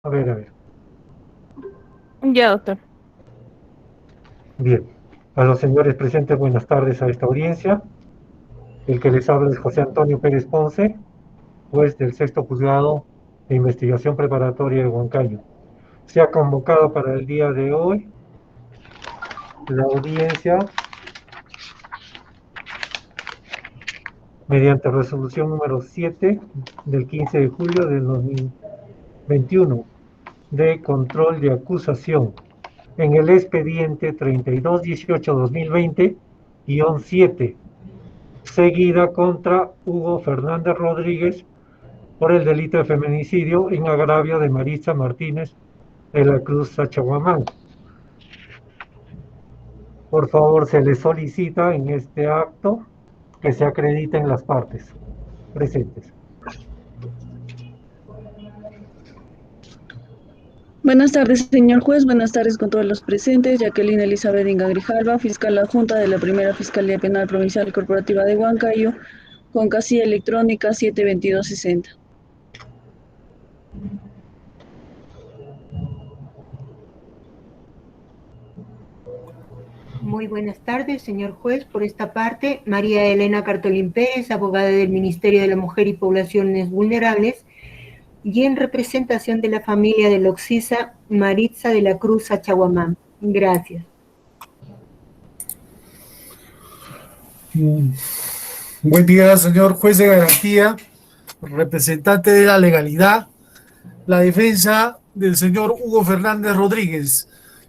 A ver, a ver. Ya, doctor. Bien. A los señores presentes, buenas tardes a esta audiencia. El que les habla es José Antonio Pérez Ponce, juez del sexto juzgado de investigación preparatoria de Huancayo. Se ha convocado para el día de hoy la audiencia mediante resolución número 7 del 15 de julio del 2021 de control de acusación en el expediente 3218-2020-7, seguida contra Hugo Fernández Rodríguez por el delito de feminicidio en agravio de Maritza Martínez de la Cruz Sachaguamán. Por favor, se le solicita en este acto que se acrediten las partes presentes. Buenas tardes, señor juez. Buenas tardes con todos los presentes. Jacqueline Elizabeth Inga Grijalva, fiscal adjunta de la Primera Fiscalía Penal Provincial y Corporativa de Huancayo, con casilla electrónica 72260. Muy buenas tardes, señor juez. Por esta parte, María Elena Cartolín Pérez, abogada del Ministerio de la Mujer y Poblaciones Vulnerables, y en representación de la familia de Loxisa, Maritza de la Cruz Achaguamán. Gracias. Buen día, señor juez de garantía, representante de la legalidad, la defensa del señor Hugo Fernández Rodríguez,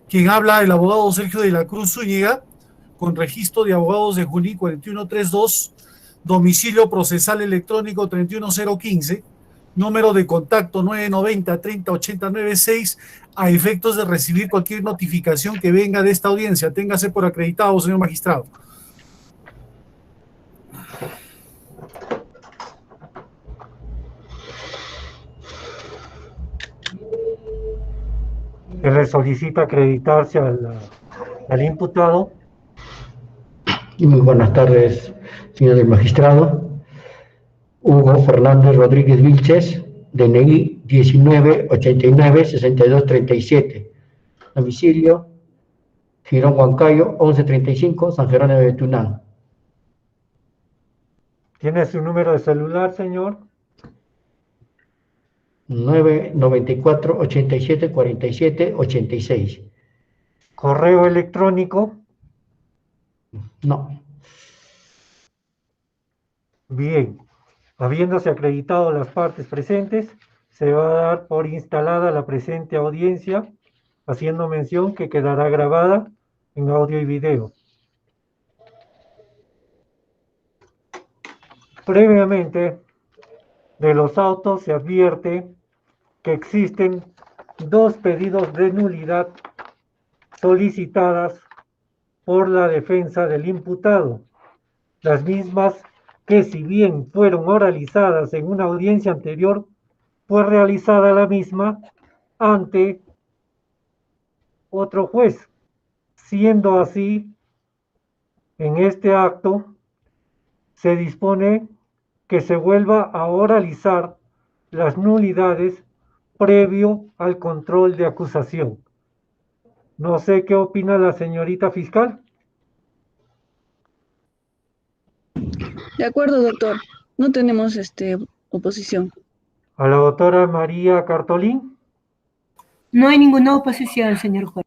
quien habla el abogado Sergio de la Cruz Zúñiga, con registro de abogados de Juní 41032, domicilio procesal electrónico 31015, número de contacto 990-30-8096, a efectos de recibir cualquier notificación que venga de esta audiencia. Téngase por acreditado, señor magistrado. Se le solicita acreditarse al imputado. Muy buenas tardes, señor del magistrado. Hugo Fernández Rodríguez Vilches, DNI 1989-6237. Domicilio, Girón Huancayo, 1135, San Jerónimo de Tunán. ¿Tiene su número de celular, señor? 994-87-47-86. ¿Correo electrónico? No. Bien. Habiéndose acreditado las partes presentes, se va a dar por instalada la presente audiencia, haciendo mención que quedará grabada en audio y video. Previamente, de los autos se advierte que existen dos pedidos de nulidad solicitadas por la defensa del imputado, las mismas que, si bien fueron oralizadas en una audiencia anterior, fue realizada la misma ante otro juez. Siendo así, en este acto se dispone que se vuelva a oralizar las nulidades previo al control de acusación. No sé qué opina la señorita fiscal. De acuerdo, doctor. No tenemos oposición. A la doctora María Cartolín. No hay ninguna oposición, señor juez.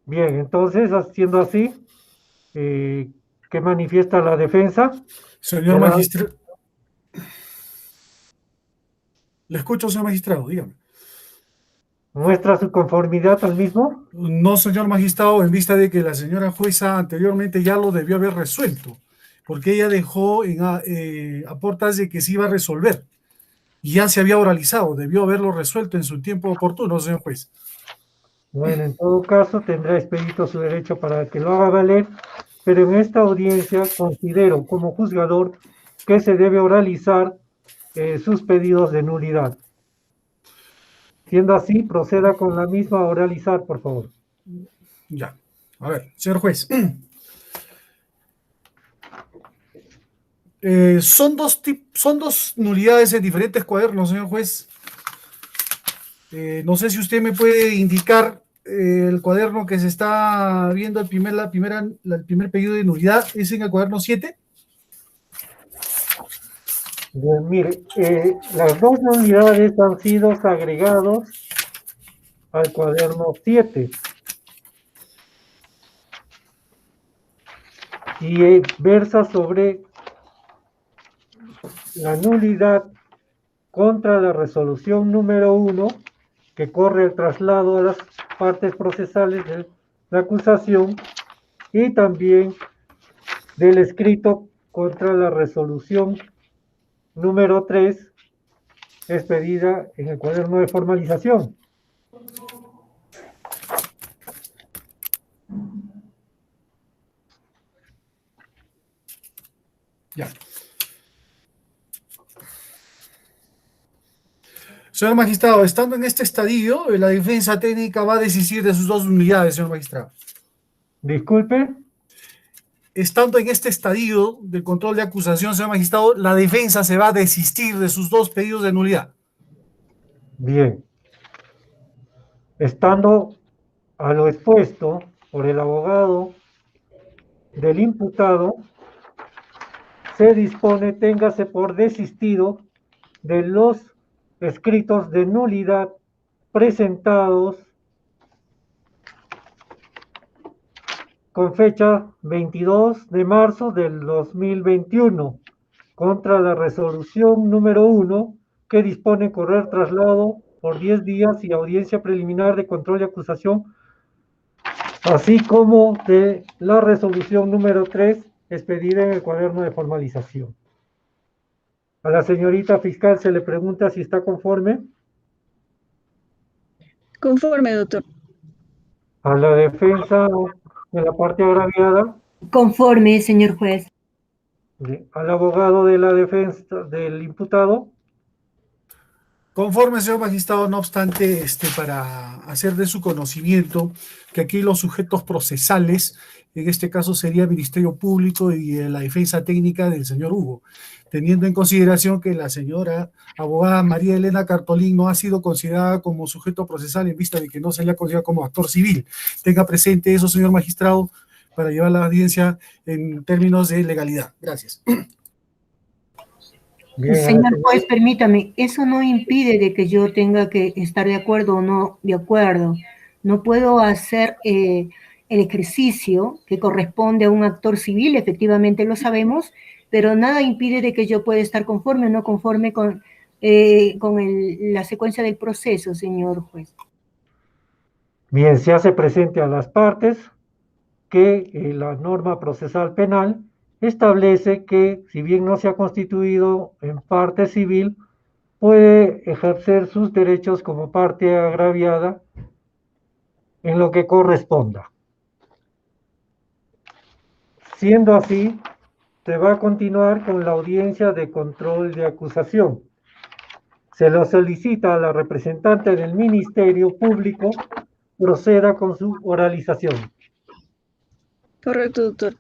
Bien, entonces, siendo así, ¿qué manifiesta la defensa? Señor magistrado. Le escucho, señor magistrado, dígame. ¿Muestra su conformidad al mismo? No, señor magistrado, en vista de que la señora jueza anteriormente ya lo debió haber resuelto, porque ella dejó a puertas de que se iba a resolver y ya se había oralizado, debió haberlo resuelto en su tiempo oportuno, señor juez. Bueno, en todo caso tendrá expedito su derecho para que lo haga valer, pero en esta audiencia considero como juzgador que se debe oralizar sus pedidos de nulidad. Siendo así, proceda con la misma a oralizar, por favor. Ya. A ver, señor juez. Son dos nulidades en diferentes cuadernos, señor juez. No sé si usted me puede indicar el cuaderno que se está viendo, el primer pedido de nulidad, ¿es en el cuaderno 7? Bien, mire, las dos nulidades han sido agregados al cuaderno 7 y versa sobre la nulidad contra la resolución número 1 que corre el traslado a las partes procesales de la acusación y también del escrito contra la resolución número 3 expedida en el cuaderno de formalización. Ya. Señor magistrado, estando en este estadio, la defensa técnica va a desistir de sus dos nulidades, señor magistrado. Disculpe. Estando en este estadio del control de acusación, señor magistrado, la defensa se va a desistir de sus dos pedidos de nulidad. Bien. Estando a lo expuesto por el abogado del imputado, se dispone, téngase por desistido de los escritos de nulidad presentados con fecha 22 de marzo del 2021 contra la resolución número 1 que dispone correr traslado por 10 días y audiencia preliminar de control de acusación, así como de la resolución número 3 expedida en el cuaderno de formalización. A la señorita fiscal se le pregunta si está conforme. Conforme, doctor. A la defensa de la parte agraviada. Conforme, señor juez. Al abogado de la defensa del imputado. Conforme, señor magistrado, no obstante, para hacer de su conocimiento que aquí los sujetos procesales, en este caso sería el Ministerio Público y la defensa técnica del señor Hugo, teniendo en consideración que la señora abogada María Elena Cartolín no ha sido considerada como sujeto procesal en vista de que no se le ha considerado como actor civil. Tenga presente eso, señor magistrado, para llevar la audiencia en términos de legalidad. Gracias. Bien, señor juez, permítame, eso no impide de que yo tenga que estar de acuerdo o no de acuerdo. No puedo hacer el ejercicio que corresponde a un actor civil, efectivamente lo sabemos, pero nada impide de que yo pueda estar conforme o no conforme con la secuencia del proceso, señor juez. Bien, se hace presente a las partes que la norma procesal penal establece que, si bien no se ha constituido en parte civil, puede ejercer sus derechos como parte agraviada en lo que corresponda. Siendo así, se va a continuar con la audiencia de control de acusación. Se lo solicita a la representante del Ministerio Público proceda con su oralización. Correcto, doctor.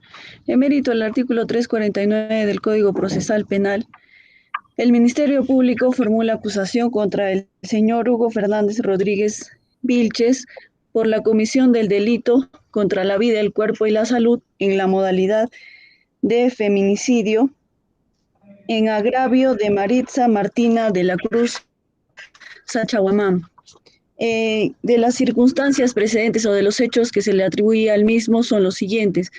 En mérito al artículo 349 del Código Procesal Penal, el Ministerio Público formula acusación contra el señor Hugo Fernández Rodríguez Vilches por la comisión del delito contra la vida, el cuerpo y la salud en la modalidad de feminicidio en agravio de Maritza Martina de la Cruz Sachaguamán. De las circunstancias precedentes o de los hechos que se le atribuye al mismo son los siguientes: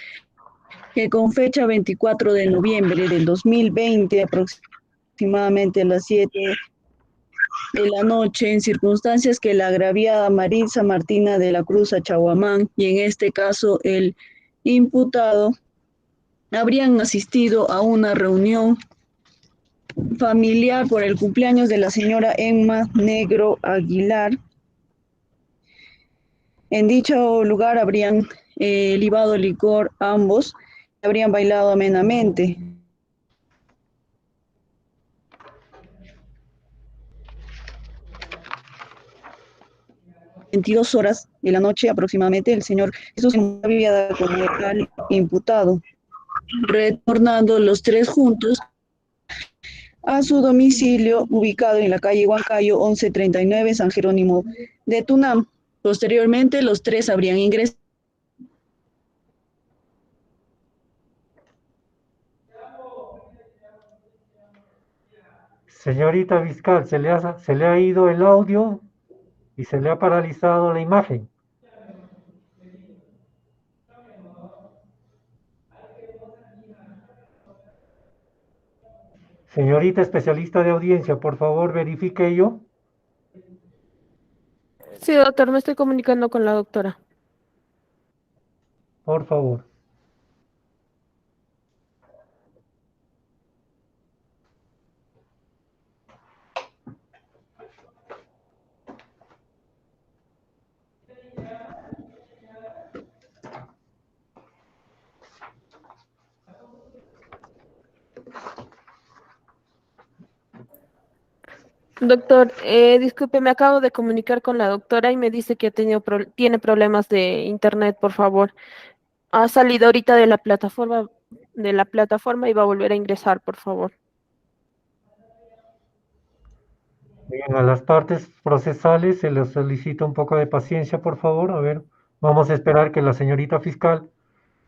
que con fecha 24 de noviembre del 2020, aproximadamente a las 7 de la noche, en circunstancias que la agraviada Maritza Martina de la Cruz Sachaguamán y en este caso el imputado habrían asistido a una reunión familiar por el cumpleaños de la señora Emma Negro Aguilar. En dicho lugar habrían libado licor ambos, habrían bailado amenamente. En 22 horas de la noche aproximadamente, el señor Jesús había dado como el imputado, retornando los tres juntos a su domicilio ubicado en la calle Huancayo 1139, San Jerónimo de Tunam. Posteriormente, los tres habrían ingresado. Señorita fiscal, se le ha ido el audio y se le ha paralizado la imagen. Señorita especialista de audiencia, por favor, verifique ello. Sí, doctor, me estoy comunicando con la doctora. Por favor. Doctor, disculpe, me acabo de comunicar con la doctora y me dice que tiene problemas de internet, por favor. Ha salido ahorita de la plataforma y va a volver a ingresar, por favor. Bien, a las partes procesales se les solicita un poco de paciencia, por favor. A ver, vamos a esperar que la señorita fiscal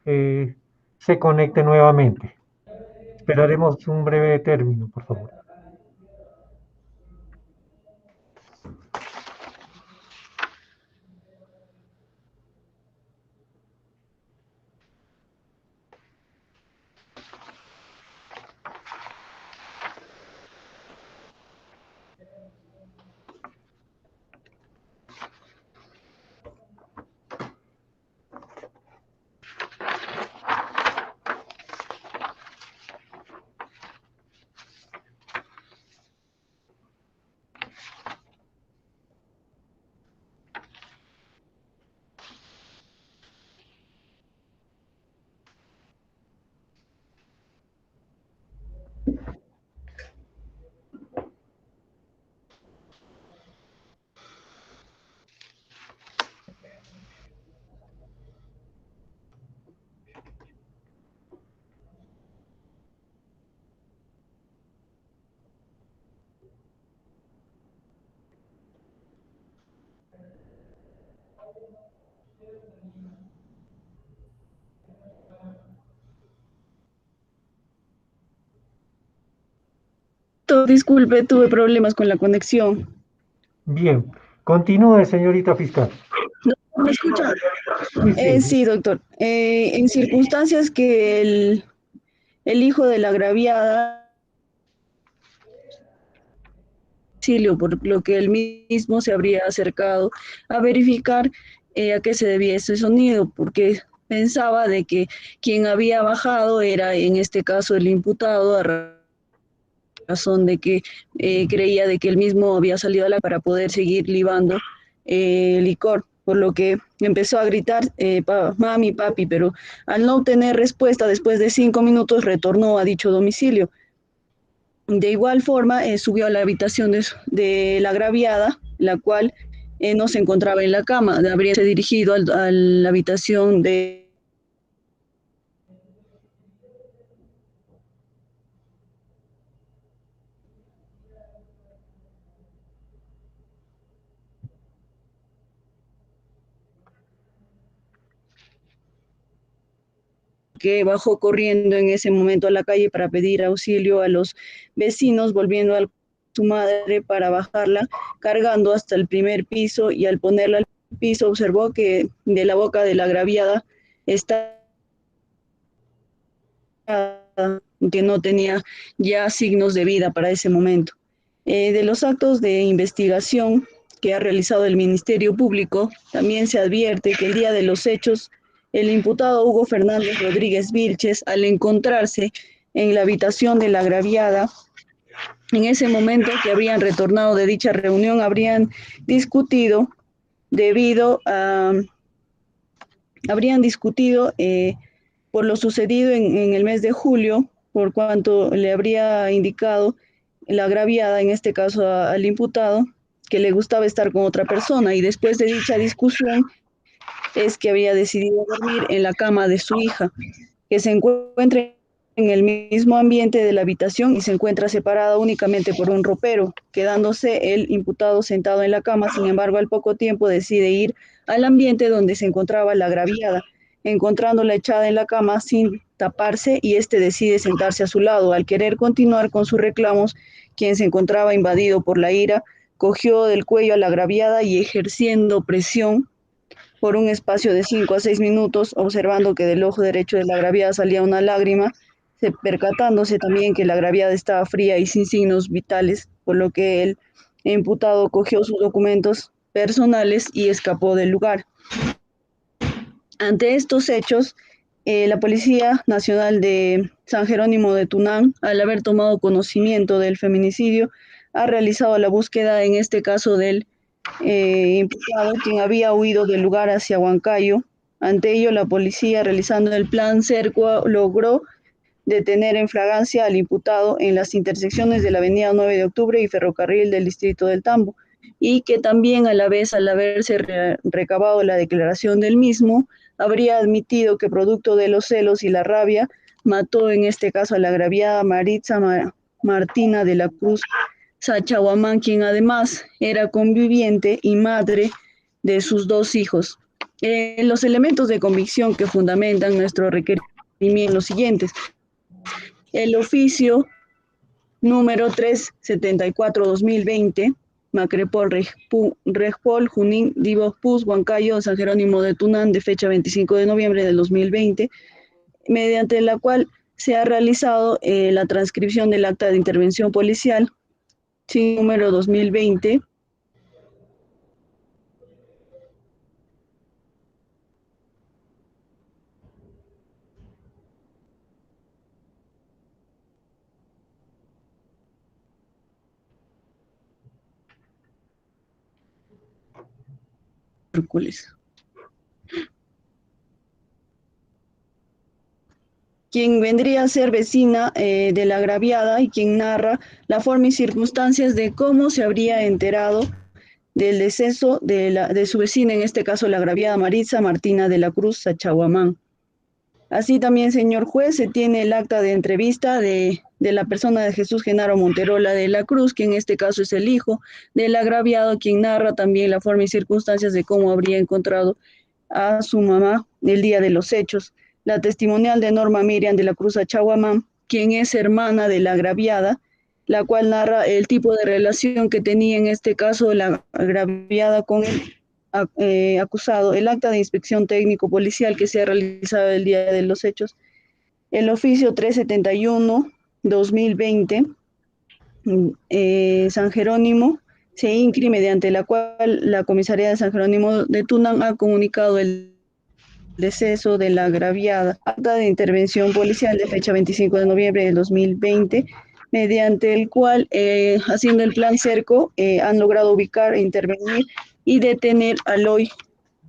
se conecte nuevamente. Esperaremos un breve término, por favor. Disculpe, tuve problemas con la conexión. Bien, continúe, señorita fiscal. ¿Me escucha? Sí, sí. Sí, doctor. En circunstancias que el hijo de la agraviada, por lo que él mismo se habría acercado a verificar a qué se debía ese sonido, porque pensaba de que quien había bajado era en este caso el imputado, a razón de que creía de que él mismo había salido a la para poder seguir libando licor, por lo que empezó a gritar mami, papi, pero al no obtener respuesta después de 5 minutos retornó a dicho domicilio. De igual forma, subió a la habitación de la agraviada, la cual no se encontraba en la cama, habríase dirigido a la habitación de que bajó corriendo en ese momento a la calle para pedir auxilio a los vecinos, volviendo a su madre para bajarla, cargando hasta el primer piso, y al ponerla al piso observó que de la boca de la agraviada está que no tenía ya signos de vida para ese momento. De los actos de investigación que ha realizado el Ministerio Público, también se advierte que el día de los hechos, el imputado Hugo Fernández Rodríguez Vilches, al encontrarse en la habitación de la agraviada, en ese momento que habrían retornado de dicha reunión, habrían discutido habrían discutido por lo sucedido en el mes de julio, por cuanto le habría indicado la agraviada, en este caso al imputado, que le gustaba estar con otra persona, y después de dicha discusión es que había decidido dormir en la cama de su hija, que se encuentra en el mismo ambiente de la habitación y se encuentra separada únicamente por un ropero, quedándose el imputado sentado en la cama. Sin embargo, al poco tiempo decide ir al ambiente donde se encontraba la agraviada, encontrándola echada en la cama sin taparse, y este decide sentarse a su lado. Al querer continuar con sus reclamos, quien se encontraba invadido por la ira, cogió del cuello a la agraviada y, ejerciendo presión por un espacio de 5 a 6 minutos, observando que del ojo derecho de la agraviada salía una lágrima, percatándose también que la agraviada estaba fría y sin signos vitales, por lo que el imputado cogió sus documentos personales y escapó del lugar. Ante estos hechos, la Policía Nacional de San Jerónimo de Tunán, al haber tomado conocimiento del feminicidio, ha realizado la búsqueda, en este caso del imputado, quien había huido del lugar hacia Huancayo. Ante ello, la policía, realizando el plan cerco, logró detener en flagrancia al imputado en las intersecciones de la avenida 9 de octubre y ferrocarril del distrito del Tambo, y que también a la vez, al haberse recabado la declaración del mismo, habría admitido que producto de los celos y la rabia mató en este caso a la agraviada Maritza Martina de la Cruz Sachahuamán, quien además era conviviente y madre de sus 2 hijos. Los elementos de convicción que fundamentan nuestro requerimiento los siguientes: el oficio número 374-2020, Macrepol, Regpol, Junín, Divos Pus, Huancayo, San Jerónimo de Tunán, de fecha 25 de noviembre del 2020, mediante la cual se ha realizado la transcripción del acta de intervención policial, sí, número 2020, quien vendría a ser vecina de la agraviada y quien narra la forma y circunstancias de cómo se habría enterado del deceso de su vecina, en este caso la agraviada Maritza Martina de la Cruz Sachahuamán. Así también, señor juez, se tiene el acta de entrevista de la persona de Jesús Genaro Monterola de la Cruz, que en este caso es el hijo del agraviado, quien narra también la forma y circunstancias de cómo habría encontrado a su mamá el día de los hechos. La testimonial de Norma Miriam de la Cruz Sachahuamán, quien es hermana de la agraviada, la cual narra el tipo de relación que tenía en este caso la agraviada con el acusado, el acta de inspección técnico policial que se ha realizado el día de los hechos, el oficio 371-2020, San Jerónimo, se INCRI, mediante la cual la comisaría de San Jerónimo de Tunán ha comunicado el deceso de la agraviada, acta de intervención policial de fecha 25 de noviembre del 2020, mediante el cual, haciendo el plan cerco, han logrado ubicar e intervenir y detener al hoy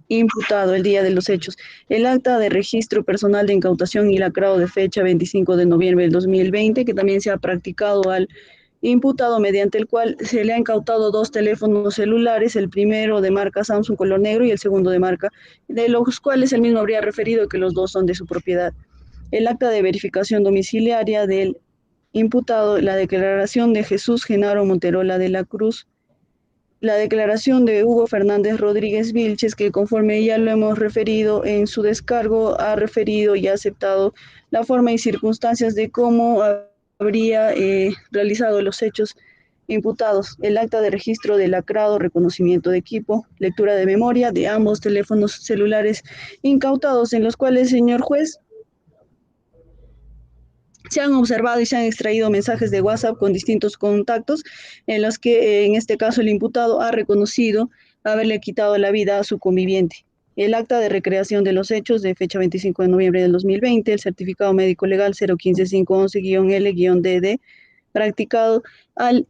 imputado el día de los hechos. El acta de registro personal de incautación y lacrado de fecha 25 de noviembre del 2020, que también se ha practicado al imputado, mediante el cual se le ha incautado 2 teléfonos celulares, el primero de marca Samsung color negro y el segundo de marca, de los cuales él mismo habría referido que los 2 son de su propiedad. El acta de verificación domiciliaria del imputado, la declaración de Jesús Genaro Monterola de la Cruz, la declaración de Hugo Fernández Rodríguez Vilches, que conforme ya lo hemos referido en su descargo, ha referido y ha aceptado la forma y circunstancias de cómo habría realizado los hechos imputados. El acta de registro de lacrado, reconocimiento de equipo, lectura de memoria de ambos teléfonos celulares incautados, en los cuales, señor juez, se han observado y se han extraído mensajes de WhatsApp con distintos contactos, en los que en este caso el imputado ha reconocido haberle quitado la vida a su conviviente. El acta de recreación de los hechos de fecha 25 de noviembre del 2020, el certificado médico legal 015511-L-DD, practicado en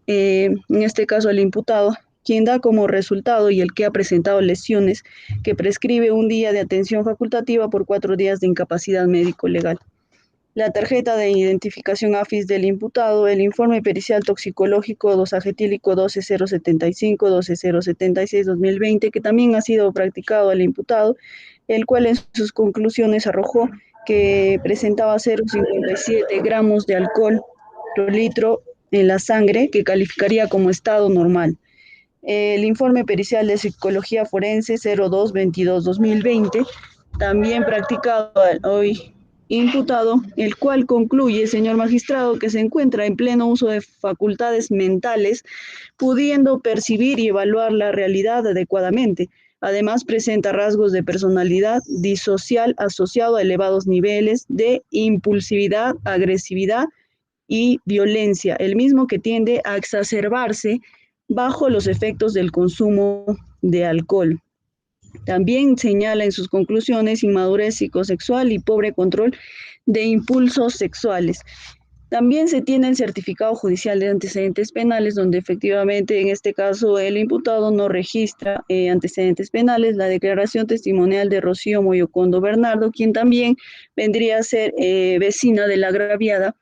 este caso al imputado, quien da como resultado y el que ha presentado lesiones que prescribe un día de atención facultativa por 4 días de incapacidad médico legal. La tarjeta de identificación AFIS del imputado, el informe pericial toxicológico dosagetílico 12075-12076-2020, que también ha sido practicado al imputado, el cual en sus conclusiones arrojó que presentaba 0,57 gramos de alcohol por litro en la sangre, que calificaría como estado normal. El informe pericial de psicología forense 02-22-2020, también practicado al hoy imputado, el cual concluye, señor magistrado, que se encuentra en pleno uso de facultades mentales, pudiendo percibir y evaluar la realidad adecuadamente. Además, presenta rasgos de personalidad disocial asociado a elevados niveles de impulsividad, agresividad y violencia, el mismo que tiende a exacerbarse bajo los efectos del consumo de alcohol. También señala en sus conclusiones inmadurez psicosexual y pobre control de impulsos sexuales. También se tiene el certificado judicial de antecedentes penales, donde efectivamente en este caso el imputado no registra antecedentes penales, la declaración testimonial de Rocío Moyocondo Bernardo, quien también vendría a ser vecina de la agraviada,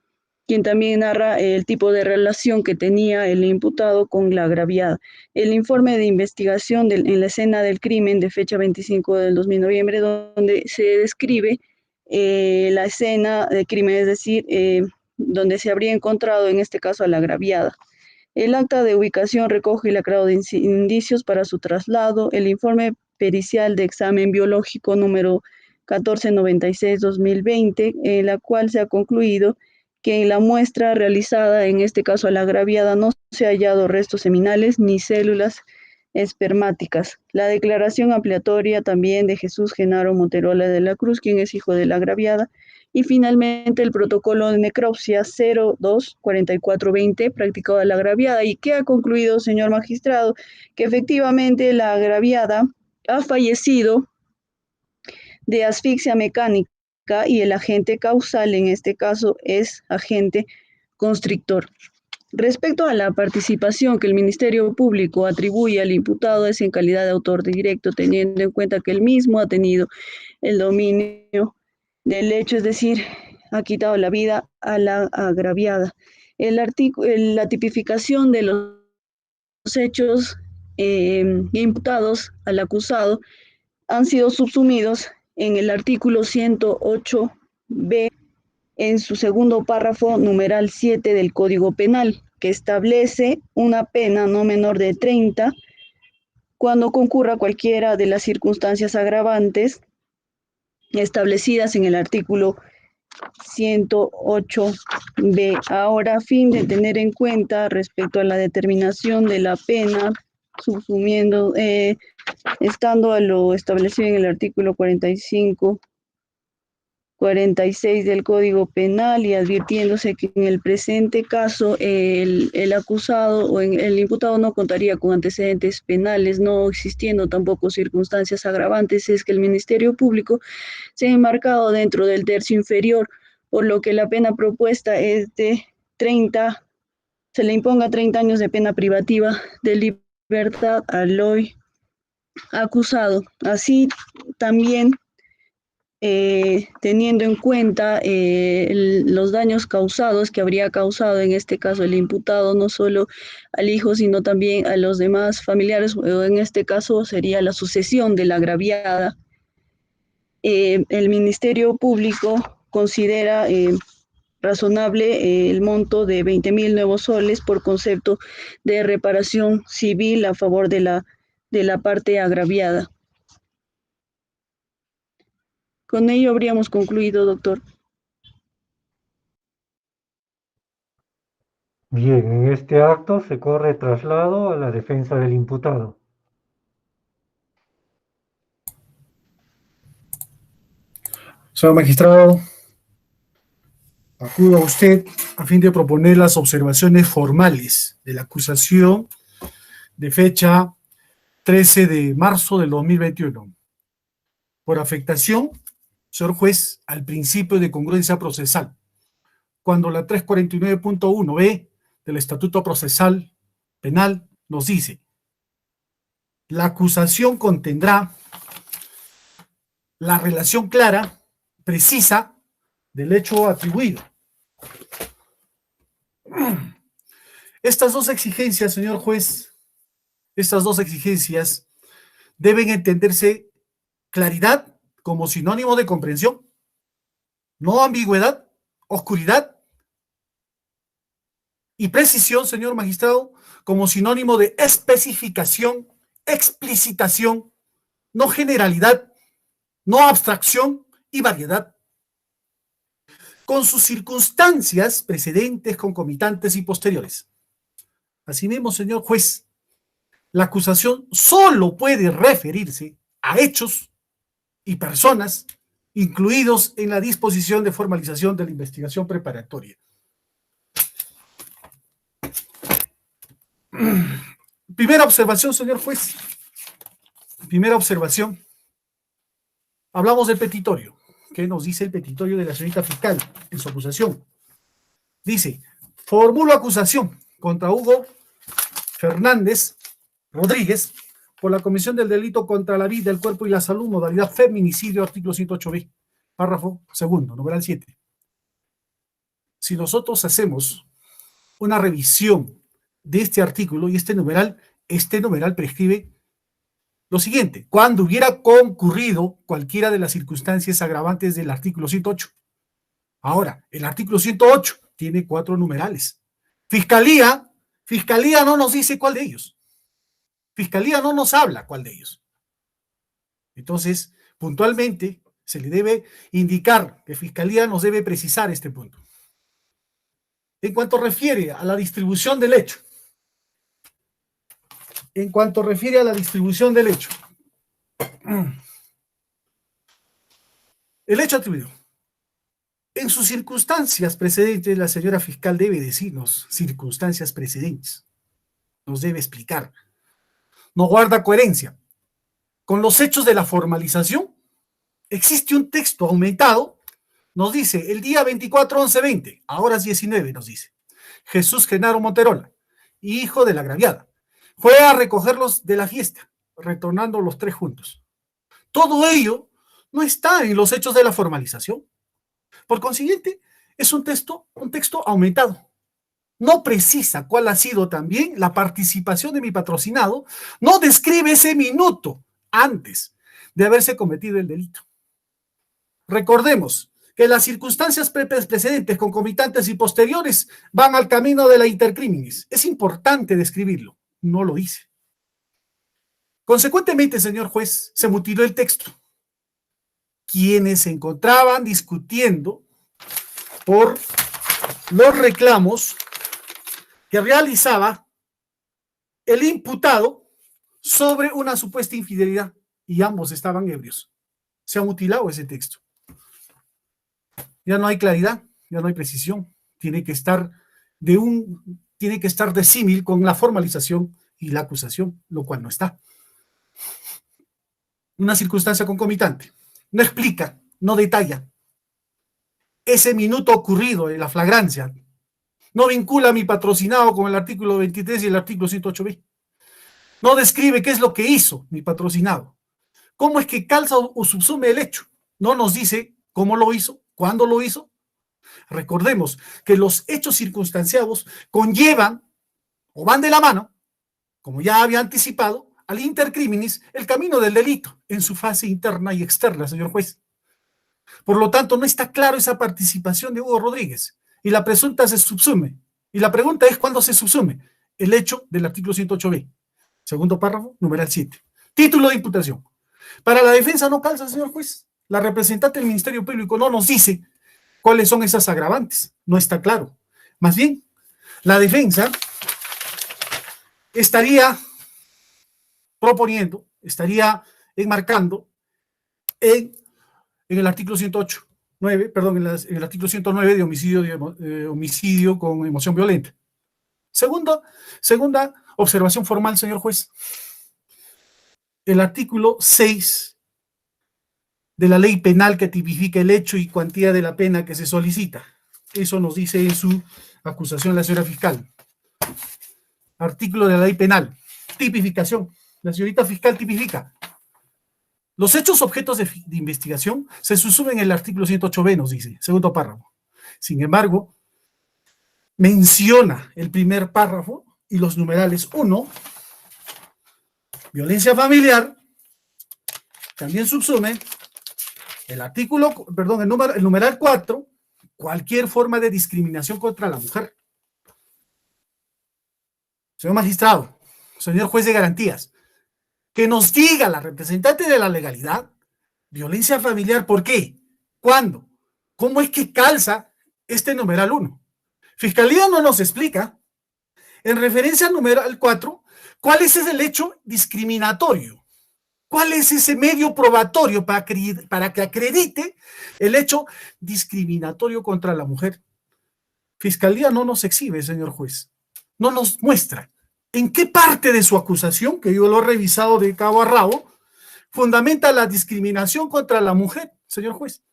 quien también narra el tipo de relación que tenía el imputado con la agraviada. El informe de investigación en la escena del crimen de fecha 25 del 2009, donde se describe la escena del crimen, es decir, donde se habría encontrado en este caso a la agraviada. El acta de ubicación recoge el lacrado de indicios para su traslado, el informe pericial de examen biológico número 1496-2020, en la cual se ha concluido que en la muestra realizada, en este caso a la agraviada, no se ha hallado restos seminales ni células espermáticas. La declaración ampliatoria también de Jesús Genaro Monterola de la Cruz, quien es hijo de la agraviada, y finalmente el protocolo de necropsia 02-4420 practicado a la agraviada, y que ha concluido, señor magistrado, que efectivamente la agraviada ha fallecido de asfixia mecánica y el agente causal en este caso es agente constrictor. Respecto a la participación que el Ministerio Público atribuye al imputado es en calidad de autor directo, teniendo en cuenta que él mismo ha tenido el dominio del hecho, es decir, ha quitado la vida a la agraviada. La tipificación de los hechos imputados al acusado han sido subsumidos en el artículo 108b, en su segundo párrafo, numeral 7 del Código Penal, que establece una pena no menor de 30 cuando concurra cualquiera de las circunstancias agravantes establecidas en el artículo 108b. Ahora, a fin de tener en cuenta respecto a la determinación de la pena, subsumiendo, estando a lo establecido en el artículo 46 del Código Penal y advirtiéndose que en el presente caso el acusado o el imputado no contaría con antecedentes penales, no existiendo tampoco circunstancias agravantes, es que el Ministerio Público se ha enmarcado dentro del tercio inferior, por lo que la pena propuesta es de 30, se le imponga 30 años de pena privativa de libertad al hoy acusado. Así también teniendo en cuenta los daños causados que habría causado en este caso el imputado, no solo al hijo, sino también a los demás familiares, o en este caso sería la sucesión de la agraviada. El Ministerio Público considera razonable el monto de 20.000 nuevos soles por concepto de reparación civil a favor de la parte agraviada. Con ello habríamos concluido, doctor. Bien, en este acto se corre traslado a la defensa del imputado. Señor magistrado, acudo a usted a fin de proponer las observaciones formales de la acusación de fecha 13 de marzo del 2021. Por afectación, señor juez, al principio de congruencia procesal, cuando la 349.1b del Estatuto Procesal Penal nos dice: la acusación contendrá la relación clara, precisa, del hecho atribuido. Estas dos exigencias, señor juez, estas dos exigencias deben entenderse claridad como sinónimo de comprensión. no ambigüedad, oscuridad y precisión, señor magistrado, como sinónimo de especificación, explicitación, no generalidad, no abstracción y variedad, con sus circunstancias precedentes, concomitantes y posteriores. Asimismo, señor juez, la acusación solo puede referirse a hechos y personas incluidos en la disposición de formalización de la investigación preparatoria. Primera observación, señor juez. Primera observación. Hablamos del petitorio. ¿Qué nos dice el petitorio de la señorita fiscal en su acusación? Dice, formulo acusación contra Hugo Fernández Rodríguez por la comisión del delito contra la vida, el cuerpo y la salud, modalidad feminicidio, artículo 108b, párrafo segundo, numeral 7. Si nosotros hacemos una revisión de este artículo y este numeral prescribe lo siguiente: cuando hubiera concurrido cualquiera de las circunstancias agravantes del artículo 108. Ahora, el artículo 108 tiene 4 numerales. Fiscalía no nos dice cuál de ellos. Fiscalía no nos habla cuál de ellos. Entonces, puntualmente, se le debe indicar que Fiscalía nos debe precisar este punto. En cuanto refiere a la distribución del hecho, el hecho atribuido. En sus circunstancias precedentes, la señora fiscal debe decirnos circunstancias precedentes. Nos debe explicar. No guarda coherencia. Con los hechos de la formalización, existe un texto aumentado, nos dice, el día 24/11/20, a horas 19, nos dice, Jesús Genaro Monterola, hijo de la agraviada, fue a recogerlos de la fiesta, retornando los 3 juntos. Todo ello no está en los hechos de la formalización. Por consiguiente, es un texto aumentado. No precisa cuál ha sido también la participación de mi patrocinado, no describe ese minuto antes de haberse cometido el delito. Recordemos que las circunstancias precedentes, concomitantes y posteriores van al camino de la intercriminis. Es importante describirlo, no lo dice. Consecuentemente, señor juez, se mutiló el texto. Quienes se encontraban discutiendo por los reclamos que realizaba el imputado sobre una supuesta infidelidad, y ambos estaban ebrios. Se ha mutilado ese texto. Ya no hay claridad, ya no hay precisión. Tiene que estar de símil con la formalización y la acusación, lo cual no está. Una circunstancia concomitante. No explica, no detalla ese minuto ocurrido en la flagrancia. No vincula a mi patrocinado con el artículo 23 y el artículo 108b. No describe qué es lo que hizo mi patrocinado. ¿Cómo es que calza o subsume el hecho? No nos dice cómo lo hizo, cuándo lo hizo. Recordemos que los hechos circunstanciados conllevan o van de la mano, como ya había anticipado, al intercriminis, el camino del delito en su fase interna y externa, señor juez. Por lo tanto, no está claro esa participación de Hugo Rodríguez y la presunta se subsume. Y la pregunta es, ¿cuándo se subsume? El hecho del artículo 108b. Segundo párrafo, numeral 7. Título de imputación. Para la defensa no calza, señor juez. La representante del Ministerio Público no nos dice cuáles son esas agravantes. No está claro. Más bien, la defensa estaría proponiendo, estaría enmarcando en el artículo 109 de homicidio con emoción violenta. Segunda observación formal, señor juez. El artículo 6 de la ley penal que tipifica el hecho y cuantía de la pena que se solicita. Eso nos dice en su acusación la señora fiscal. Artículo de la ley penal. Tipificación. La señorita fiscal tipifica. Los hechos objetos de investigación se subsumen en el artículo 108b, nos dice, segundo párrafo. Sin embargo, menciona el primer párrafo y los numerales 1, violencia familiar, también subsume el numeral 4, cualquier forma de discriminación contra la mujer. Señor magistrado, señor juez de garantías, que nos diga la representante de la legalidad, violencia familiar, ¿por qué? ¿Cuándo? ¿Cómo es que calza este numeral 1? Fiscalía no nos explica, en referencia al numeral 4, cuál es el hecho discriminatorio. ¿Cuál es ese medio probatorio para que acredite el hecho discriminatorio contra la mujer? Fiscalía no nos exhibe, señor juez. No nos muestra en qué parte de su acusación, que yo lo he revisado de cabo a rabo, fundamenta la discriminación contra la mujer, señor juez.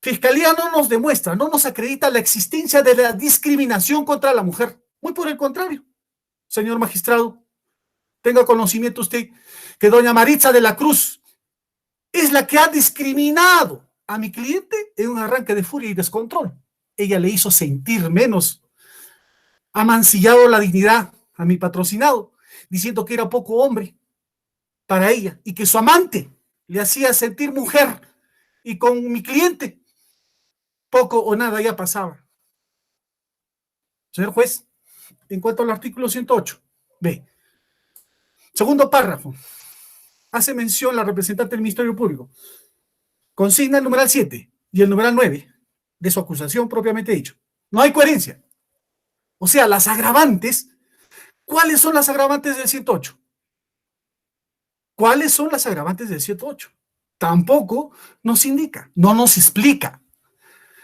Fiscalía no nos demuestra, no nos acredita la existencia de la discriminación contra la mujer. Muy por el contrario, señor magistrado, tenga conocimiento usted que doña Maritza de la Cruz es la que ha discriminado a mi cliente en un arranque de furia y descontrol. Ella le hizo sentir menos, ha mancillado la dignidad a mi patrocinado, diciendo que era poco hombre para ella y que su amante le hacía sentir mujer, y con mi cliente poco o nada ya pasaba. Señor juez, en cuanto al artículo 108, B, segundo párrafo, hace mención la representante del Ministerio Público, consigna el numeral 7 y el numeral 9 de su acusación propiamente dicho. No hay coherencia. O sea, las agravantes, ¿cuáles son las agravantes del 108? ¿Cuáles son las agravantes del 108? Tampoco nos indica, no nos explica.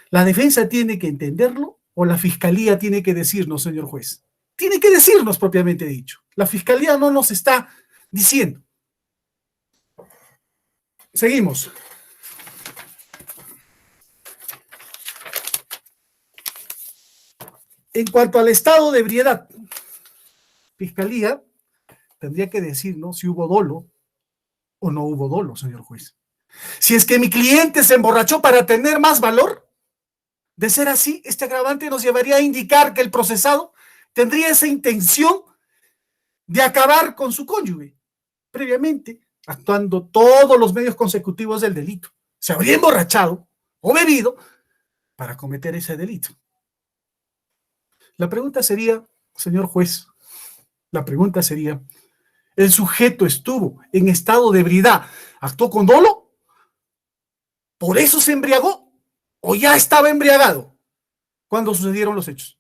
¿La defensa tiene que entenderlo o la fiscalía tiene que decirnos, señor juez? Tiene que decirnos propiamente dicho. La fiscalía no nos está diciendo. Seguimos. En cuanto al estado de ebriedad, fiscalía tendría que decirnos si hubo dolo o no hubo dolo, señor juez. Si es que mi cliente se emborrachó para tener más valor, de ser así, este agravante nos llevaría a indicar que el procesado tendría esa intención de acabar con su cónyuge, previamente actuando todos los medios consecutivos del delito. Se habría emborrachado o bebido para cometer ese delito. La pregunta sería, señor juez, la pregunta sería, ¿el sujeto estuvo en estado de ebriedad, actuó con dolo? ¿Por eso se embriagó? ¿O ya estaba embriagado cuando sucedieron los hechos?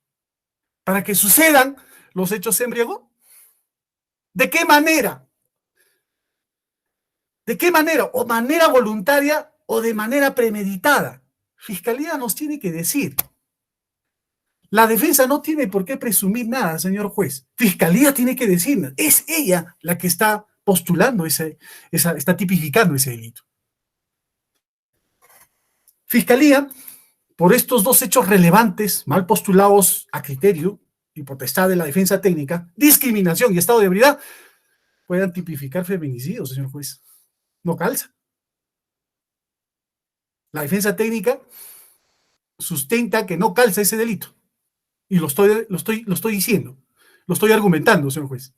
Para que sucedan los hechos, ¿se embriagó? ¿De qué manera? ¿De qué manera? ¿O manera voluntaria o de manera premeditada? Fiscalía nos tiene que decir. La defensa no tiene por qué presumir nada, señor juez. Fiscalía tiene que decirnos. Es ella la que está postulando está tipificando ese delito. Fiscalía, por estos dos hechos relevantes, mal postulados a criterio y potestad de la defensa técnica, discriminación y estado de ebriedad, puedan tipificar feminicidio, señor juez. No calza. La defensa técnica sustenta que no calza ese delito. Y lo estoy diciendo, lo estoy argumentando, señor juez.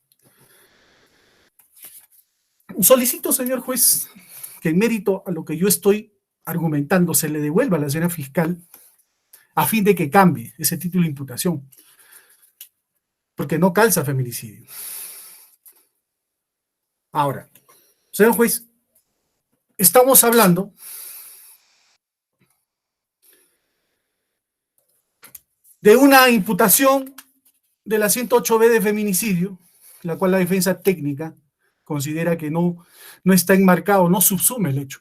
Solicito, señor juez, que en mérito a lo que yo estoy argumentando se le devuelva a la señora fiscal a fin de que cambie ese título de imputación, porque no calza feminicidio. Ahora, señor juez, estamos hablando de una imputación de la 108B de feminicidio, la cual la defensa técnica considera que no está enmarcado, no subsume el hecho.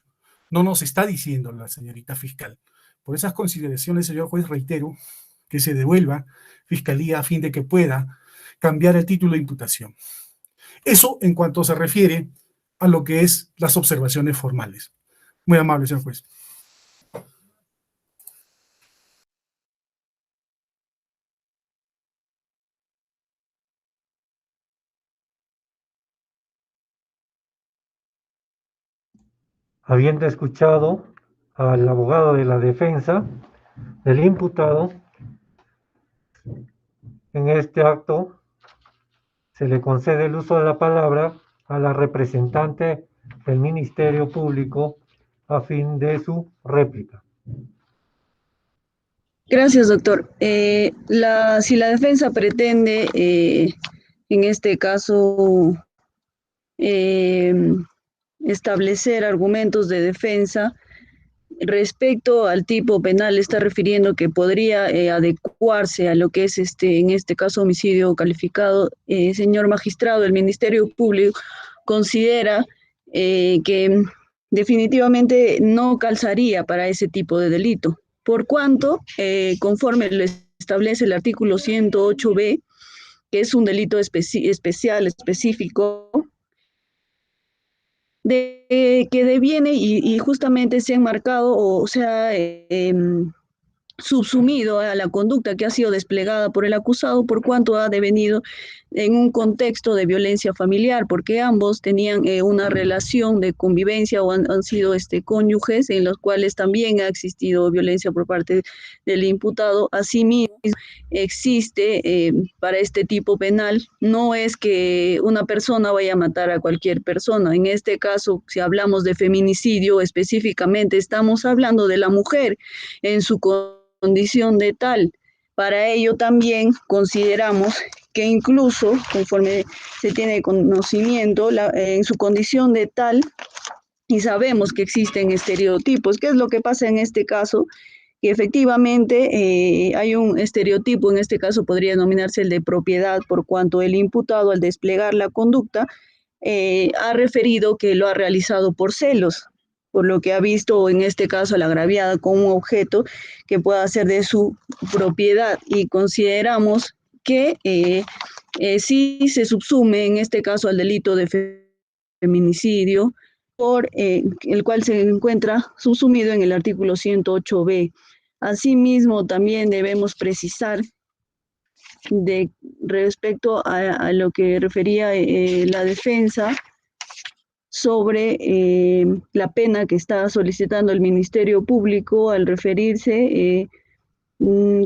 No nos está diciendo la señorita fiscal. Por esas consideraciones, señor juez, reitero que se devuelva fiscalía a fin de que pueda cambiar el título de imputación. Eso en cuanto se refiere a lo que es las observaciones formales. Muy amable, señor juez. Habiendo escuchado al abogado de la defensa del imputado, en este acto se le concede el uso de la palabra a la representante del Ministerio Público a fin de su réplica. Gracias, doctor. Si la defensa pretende, en este caso, eh, establecer argumentos de defensa respecto al tipo penal, está refiriendo que podría adecuarse a lo que es en este caso homicidio calificado. Señor magistrado, el Ministerio Público considera que definitivamente no calzaría para ese tipo de delito, por cuanto, conforme lo establece el artículo 108b, que es un delito especial, específico, que deviene y justamente se ha enmarcado o sea subsumido a la conducta que ha sido desplegada por el acusado, por cuanto ha devenido en un contexto de violencia familiar, porque ambos tenían una relación de convivencia o han sido cónyuges en los cuales también ha existido violencia por parte del imputado. Asimismo, existe para este tipo penal, no es que una persona vaya a matar a cualquier persona. En este caso, si hablamos de feminicidio específicamente, estamos hablando de la mujer en su condición de tal. Para ello también consideramos que incluso, conforme se tiene conocimiento, en su condición de tal, y sabemos que existen estereotipos. ¿Qué es lo que pasa en este caso? Que efectivamente hay un estereotipo, en este caso podría denominarse el de propiedad, por cuanto el imputado al desplegar la conducta ha referido que lo ha realizado por celos, por lo que ha visto en este caso a la agraviada con un objeto que pueda ser de su propiedad, y consideramos que sí se subsume en este caso al delito de feminicidio, por el cual se encuentra subsumido en el artículo 108b. Asimismo, también debemos precisar respecto a lo que refería la defensa sobre la pena que está solicitando el Ministerio Público al referirse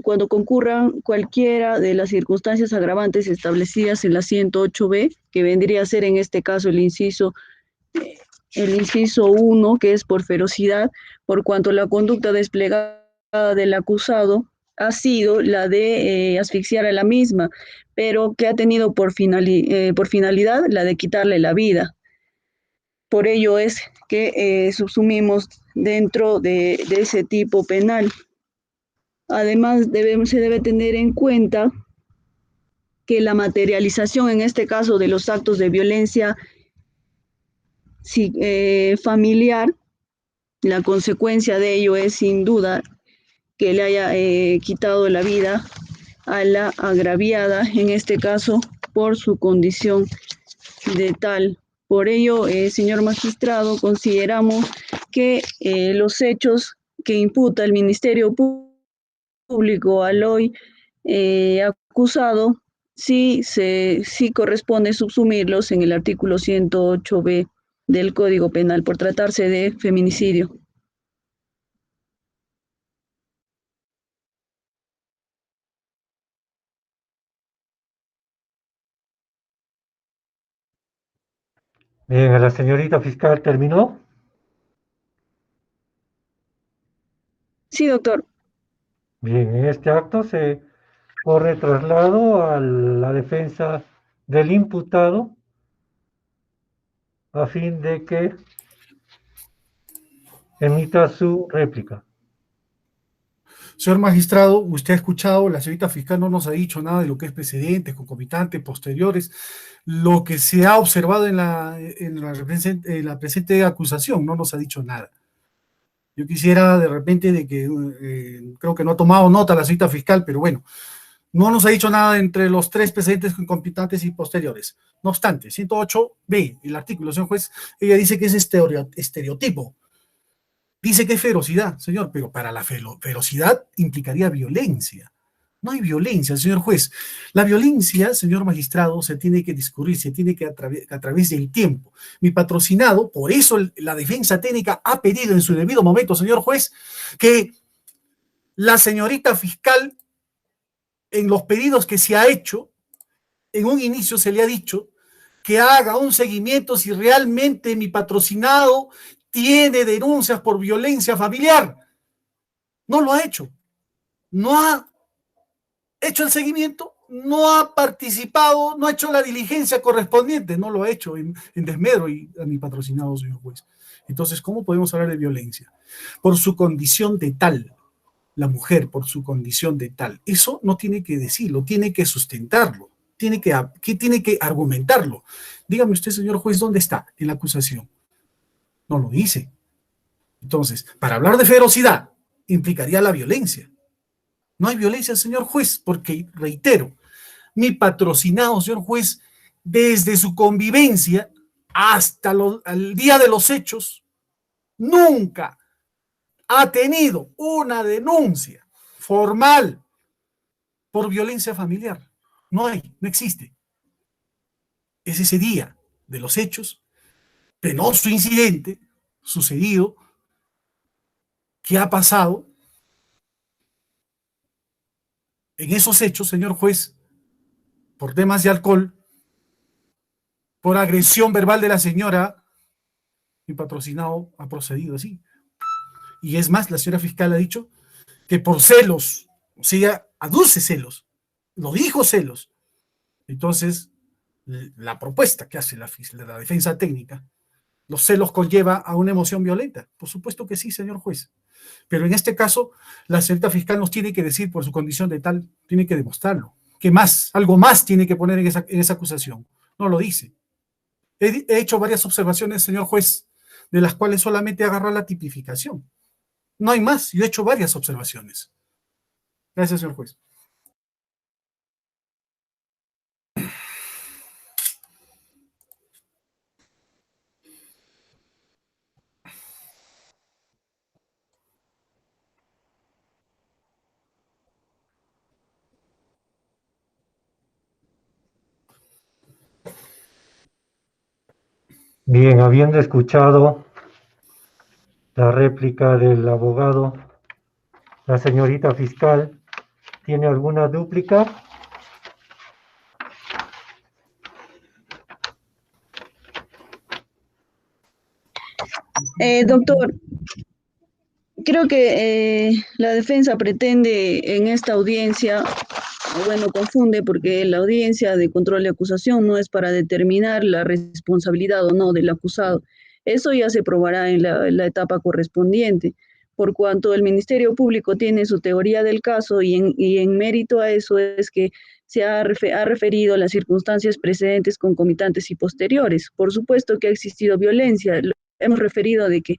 cuando concurran cualquiera de las circunstancias agravantes establecidas en la 108b, que vendría a ser en este caso el inciso 1, que es por ferocidad, por cuanto la conducta desplegada del acusado ha sido la de asfixiar a la misma, pero que ha tenido por finalidad la de quitarle la vida. Por ello es que subsumimos dentro de ese tipo penal. Además, se debe tener en cuenta que la materialización, en este caso, de los actos de violencia familiar, la consecuencia de ello es sin duda que le haya quitado la vida a la agraviada, en este caso por su condición de tal. Por ello, señor magistrado, consideramos que los hechos que imputa el Ministerio Público al hoy acusado, sí corresponde subsumirlos en el artículo 108b del Código Penal por tratarse de feminicidio. Bien, a la señorita fiscal, ¿terminó? Sí, doctor. Bien, en este acto se corre traslado a la defensa del imputado a fin de que emita su réplica. Señor magistrado, usted ha escuchado, la señorita fiscal no nos ha dicho nada de lo que es precedentes, concomitantes, posteriores, lo que se ha observado en la presente acusación, no nos ha dicho nada. Yo quisiera de repente de que, creo que no ha tomado nota la señorita fiscal, pero bueno, no nos ha dicho nada entre los tres precedentes concomitantes y posteriores. No obstante, 108b, el artículo, señor juez, ella dice que es estereotipo. Dice que es ferocidad, señor, pero para la ferocidad implicaría violencia. No hay violencia, señor juez. La violencia, señor magistrado, se tiene que discurrir, se tiene que a través del tiempo. Mi patrocinado, por eso la defensa técnica ha pedido en su debido momento, señor juez, que la señorita fiscal, en los pedidos que se ha hecho, en un inicio se le ha dicho que haga un seguimiento si realmente mi patrocinado tiene denuncias por violencia familiar. No lo ha hecho. No ha hecho el seguimiento, no ha participado, no ha hecho la diligencia correspondiente, no lo ha hecho en desmedro y a mi patrocinado, señor juez. Entonces, ¿cómo podemos hablar de violencia? Por su condición de tal, la mujer por su condición de tal. Eso no tiene que decirlo, tiene que sustentarlo, tiene que argumentarlo. Dígame usted, señor juez, ¿dónde está en la acusación? No lo dice. Entonces, para hablar de ferocidad, implicaría la violencia. No hay violencia, señor juez, porque, reitero, mi patrocinado, señor juez, desde su convivencia hasta el día de los hechos, nunca ha tenido una denuncia formal por violencia familiar. No hay, no existe. Es ese día de los hechos, penoso incidente sucedido, que ha pasado. En esos hechos, señor juez, por temas de alcohol, por agresión verbal de la señora, mi patrocinado ha procedido así. Y es más, la señora fiscal ha dicho que por celos, o sea, aduce celos, lo dijo celos. Entonces, la propuesta que hace la defensa técnica, los celos conlleva a una emoción violenta. Por supuesto que sí, señor juez. Pero en este caso, la señorita fiscal nos tiene que decir, por su condición de tal, tiene que demostrarlo. ¿Qué más? Algo más tiene que poner en esa acusación. No lo dice. He hecho varias observaciones, señor juez, de las cuales solamente agarra la tipificación. No hay más. Yo he hecho varias observaciones. Gracias, señor juez. Bien, habiendo escuchado la réplica del abogado, la señorita fiscal, ¿tiene alguna dúplica? Doctor, creo que la defensa pretende en esta audiencia, bueno, confunde porque la audiencia de control de acusación no es para determinar la responsabilidad o no del acusado. Eso ya se probará en la etapa correspondiente, por cuanto el Ministerio Público tiene su teoría del caso y en mérito a eso es que se ha referido a las circunstancias precedentes, concomitantes y posteriores. Por supuesto que ha existido violencia. Hemos referido de que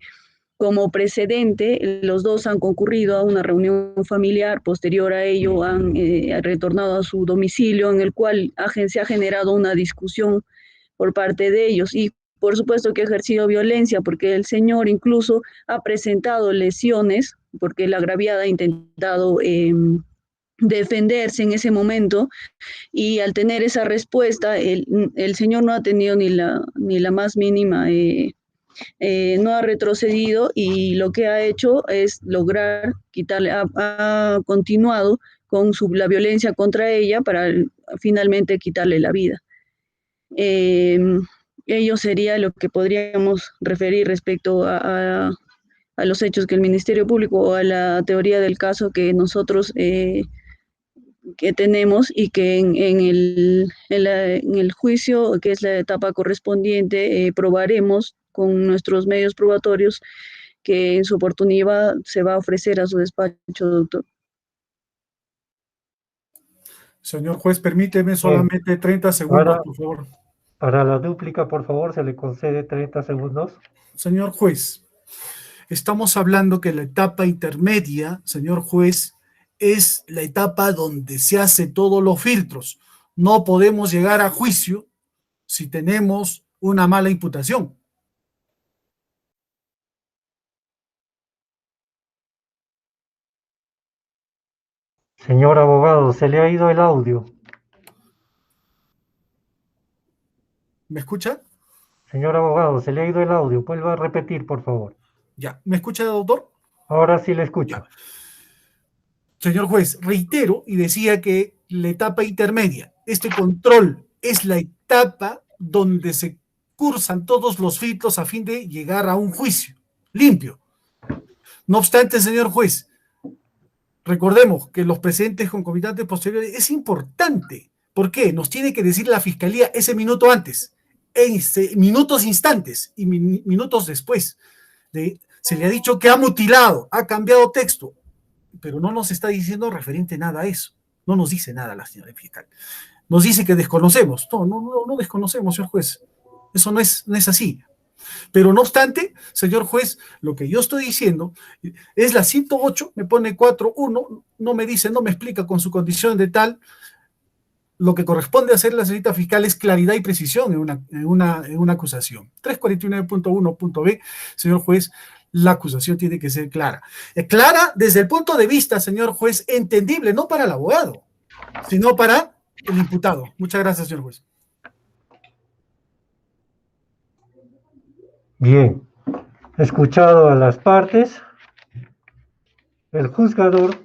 como precedente, los dos han concurrido a una reunión familiar, posterior a ello han retornado a su domicilio, en el cual se ha generado una discusión por parte de ellos y por supuesto que ha ejercido violencia porque el señor incluso ha presentado lesiones porque la agraviada ha intentado defenderse en ese momento y al tener esa respuesta el señor no ha tenido ni la más mínima no ha retrocedido y lo que ha hecho es lograr quitarle, ha continuado con la violencia contra ella para finalmente quitarle la vida. Ello sería lo que podríamos referir respecto a los hechos que el Ministerio Público o a la teoría del caso que nosotros que tenemos y que en el juicio, que es la etapa correspondiente, probaremos con nuestros medios probatorios que en su oportunidad se va a ofrecer a su despacho, doctor. Señor juez, permíteme solamente 30 segundos, por favor. Para la dúplica, por favor, se le concede 30 segundos. Señor juez, estamos hablando que la etapa intermedia, señor juez, es la etapa donde se hace todos los filtros. No podemos llegar a juicio si tenemos una mala imputación. Señor abogado, se le ha ido el audio. ¿Me escucha? Señor abogado, se le ha ido el audio. Vuelva a repetir, por favor. Ya. ¿Me escucha, doctor? Ahora sí le escucho. Ya. Señor juez, reitero y decía que la etapa intermedia, este control, es la etapa donde se cursan todos los filtros a fin de llegar a un juicio. limpio. No obstante, señor juez, recordemos que los precedentes concomitantes posteriores es importante. ¿Por qué? Nos tiene que decir la fiscalía ese minuto antes, minutos instantes y minutos después. Se le ha dicho que ha mutilado, ha cambiado texto, pero no nos está diciendo referente nada a eso. No nos dice nada la señora fiscal. Nos dice que desconocemos. No desconocemos, señor juez. Eso no es así. Pero no obstante, señor juez, lo que yo estoy diciendo es la 108, me pone 4.1, no me dice, no me explica con su condición de tal. Lo que corresponde hacer la señorita fiscal es claridad y precisión en una acusación. 349.1.b, señor juez, la acusación tiene que ser clara. Clara desde el punto de vista, señor juez, entendible, no para el abogado, sino para el imputado. Muchas gracias, señor juez. Bien, escuchado a las partes, el juzgador,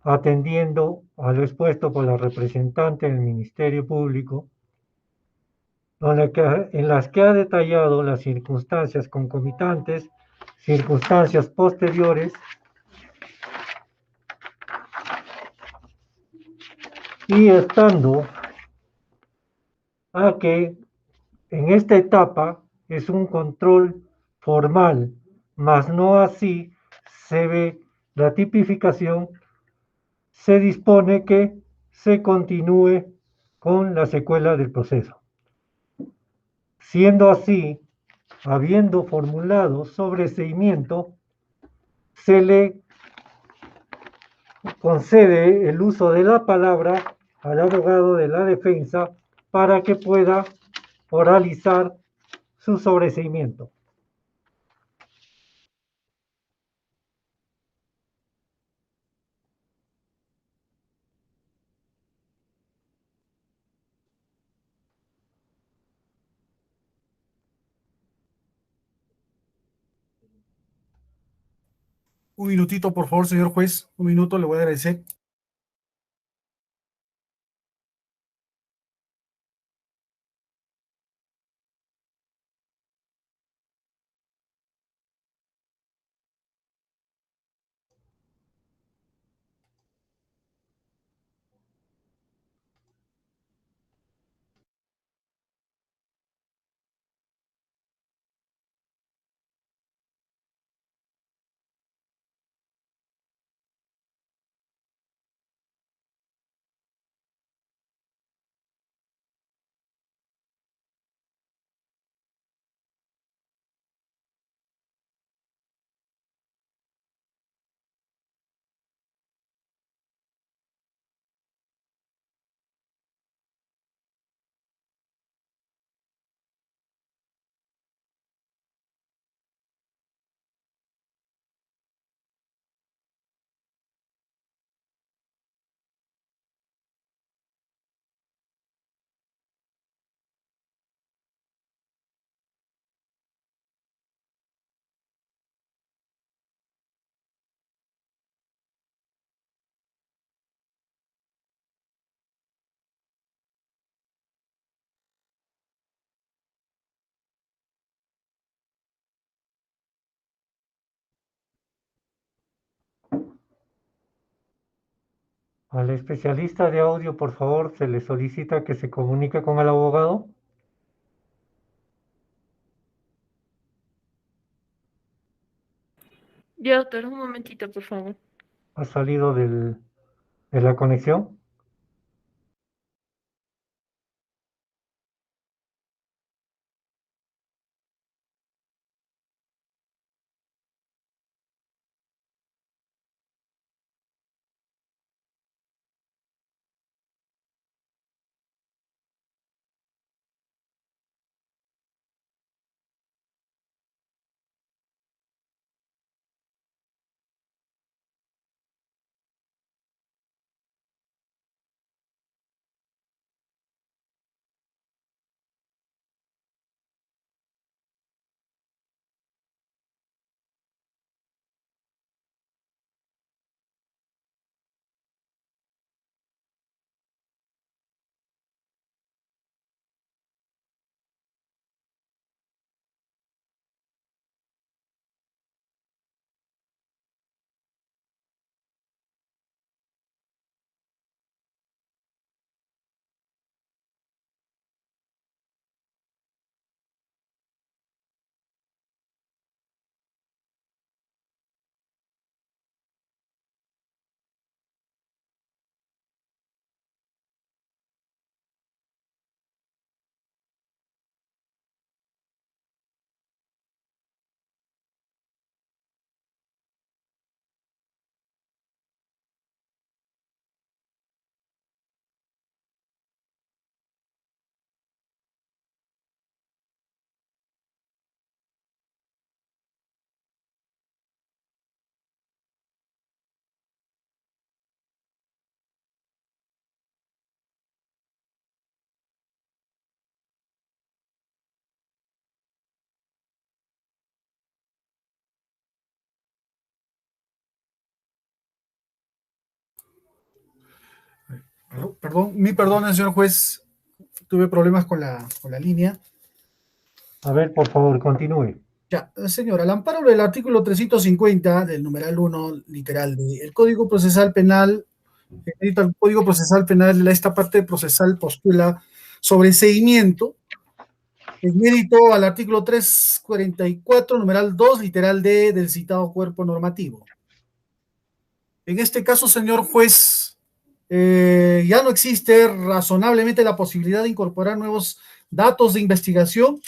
atendiendo a lo expuesto por la representante del Ministerio Público, en las que ha detallado las circunstancias concomitantes, circunstancias posteriores y estando a que en esta etapa es un control formal, mas no así se ve la tipificación, se dispone que se continúe con la secuela del proceso. Siendo así, habiendo formulado sobreseimiento, se le concede el uso de la palabra al abogado de la defensa para que pueda oralizar su sobreseimiento. Un minutito, por favor, señor juez. Un minuto, le voy a agradecer. Al especialista de audio, por favor, se le solicita que se comunique con el abogado. Yo, doctor, un momentito, por favor. Ha salido de la conexión. Perdón, mi perdón, señor juez, tuve problemas con la línea. A ver, por favor, continúe. Ya, señora, al amparo del artículo 350 del numeral 1, literal D, el Código Procesal Penal, el Código Procesal Penal, esta parte procesal postula sobreseimiento en mérito al artículo 344, numeral 2, literal D del citado cuerpo normativo. En este caso, señor juez, ya no existe razonablemente la posibilidad de incorporar nuevos datos de investigación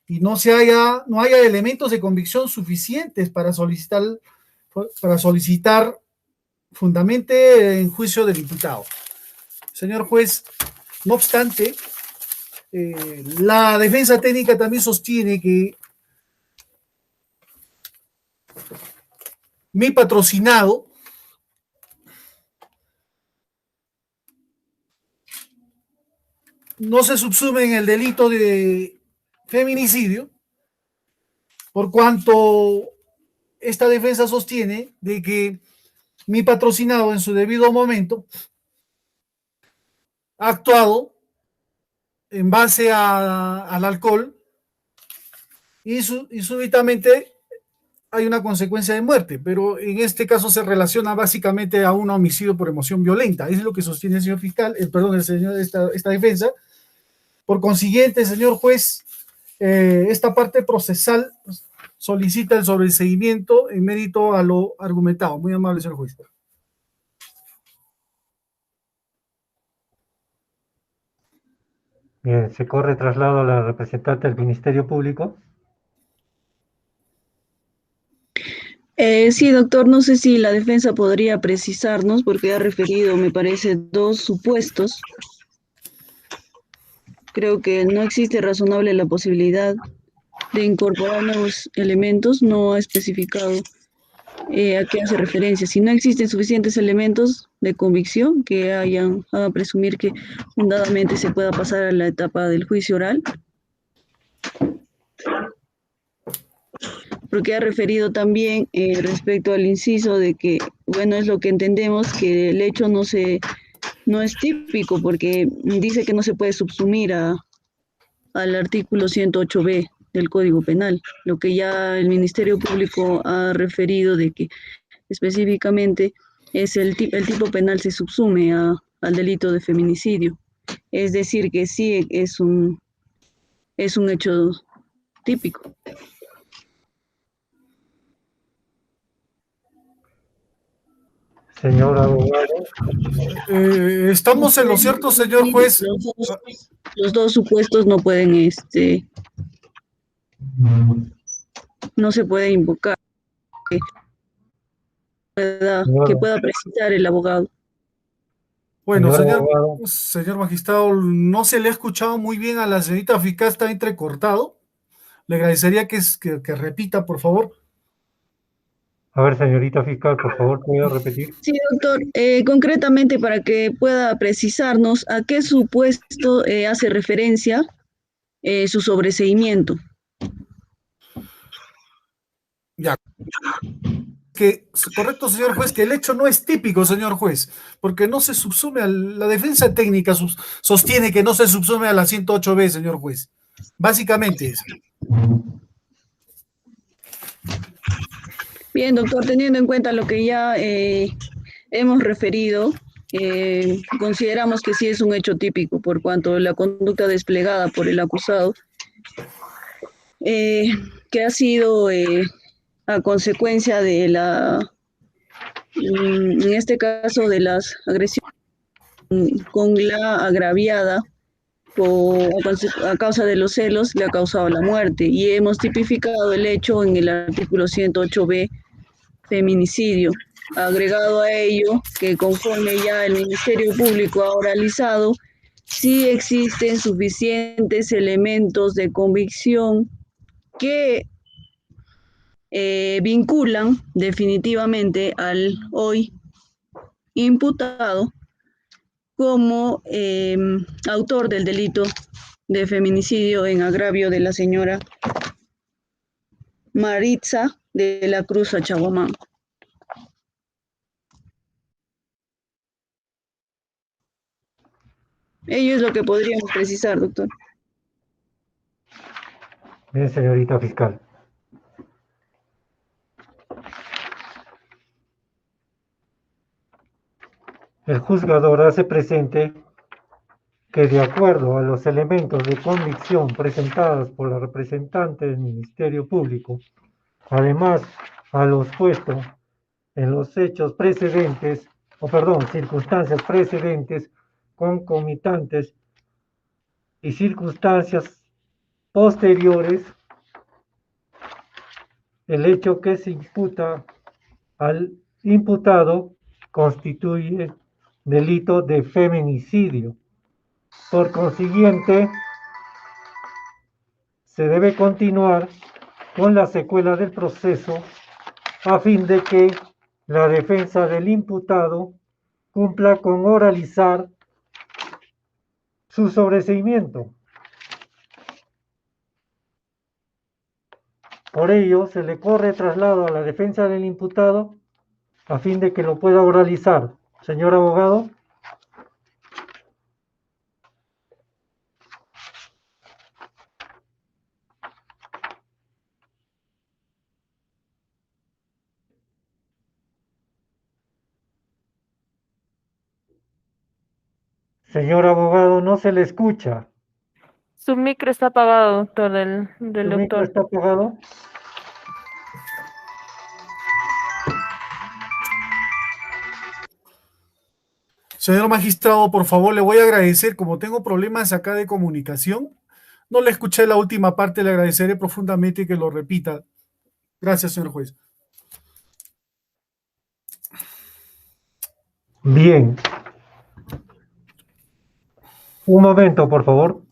y no haya elementos de convicción suficientes para solicitar fundamente en juicio del imputado. Señor juez, no obstante, la defensa técnica también sostiene que mi patrocinado no se subsume en el delito de feminicidio, por cuanto esta defensa sostiene de que mi patrocinado en su debido momento ha actuado en base al alcohol y súbitamente hay una consecuencia de muerte, pero en este caso se relaciona básicamente a un homicidio por emoción violenta. Es lo que sostiene el señor fiscal, esta defensa. Por consiguiente, señor juez, esta parte procesal solicita el sobreseimiento en mérito a lo argumentado. Muy amable, señor juez. Bien, se corre traslado a la representante del Ministerio Público. Sí, doctor, no sé si la defensa podría precisarnos, porque ha referido, me parece, dos supuestos. Creo que no existe razonable la posibilidad de incorporar nuevos elementos, no ha especificado a qué hace referencia. Si no existen suficientes elementos de convicción que hagan a presumir que fundadamente se pueda pasar a la etapa del juicio oral, porque ha referido también respecto al inciso de que, bueno, es lo que entendemos, que el hecho no es típico, porque dice que no se puede subsumir al artículo 108b del Código Penal, lo que ya el Ministerio Público ha referido de que específicamente es el tipo penal se subsume al delito de feminicidio. Es decir, que sí es un hecho típico. Señor abogado. Estamos en lo cierto, señor juez. Los dos supuestos no pueden, no se puede invocar que pueda precisar el abogado. Bueno, abogado. señor magistrado, no se le ha escuchado muy bien a la señorita fiscal, está entrecortado. Le agradecería que repita, por favor. A ver, señorita fiscal, por favor, ¿puede repetir? Sí, doctor. Concretamente, para que pueda precisarnos a qué supuesto hace referencia su sobreseimiento. Ya. Correcto, señor juez, que el hecho no es típico, señor juez, porque no se subsume la defensa técnica sostiene que no se subsume a la 108b, señor juez. Básicamente eso. Bien, doctor, teniendo en cuenta lo que ya hemos referido, consideramos que sí es un hecho típico por cuanto la conducta desplegada por el acusado, que ha sido a consecuencia de en este caso, de las agresiones con la agraviada a causa de los celos, le ha causado la muerte. Y hemos tipificado el hecho en el artículo 108b, feminicidio. Agregado a ello, que conforme ya el Ministerio Público ha oralizado, sí existen suficientes elementos de convicción que vinculan definitivamente al hoy imputado como autor del delito de feminicidio en agravio de la señora Maritza de la Cruz Achaguamán. Ello es lo que podríamos precisar, doctor. Bien, señorita fiscal. El juzgador hace presente que de acuerdo a los elementos de convicción presentados por la representante del Ministerio Público, además a los puestos en los hechos precedentes, circunstancias precedentes, concomitantes y circunstancias posteriores, el hecho que se imputa al imputado constituye delito de feminicidio. Por consiguiente, se debe continuar con la secuela del proceso a fin de que la defensa del imputado cumpla con oralizar su sobreseimiento. Por ello, se le corre traslado a la defensa del imputado a fin de que lo pueda oralizar. Señor abogado. Señor abogado, no se le escucha. Su micro está apagado, doctor, del ¿Su micro doctor. está apagado? Señor magistrado, por favor, le voy a agradecer, como tengo problemas acá de comunicación, no le escuché la última parte, le agradeceré profundamente que lo repita. Gracias, señor juez. Bien. Un momento, por favor.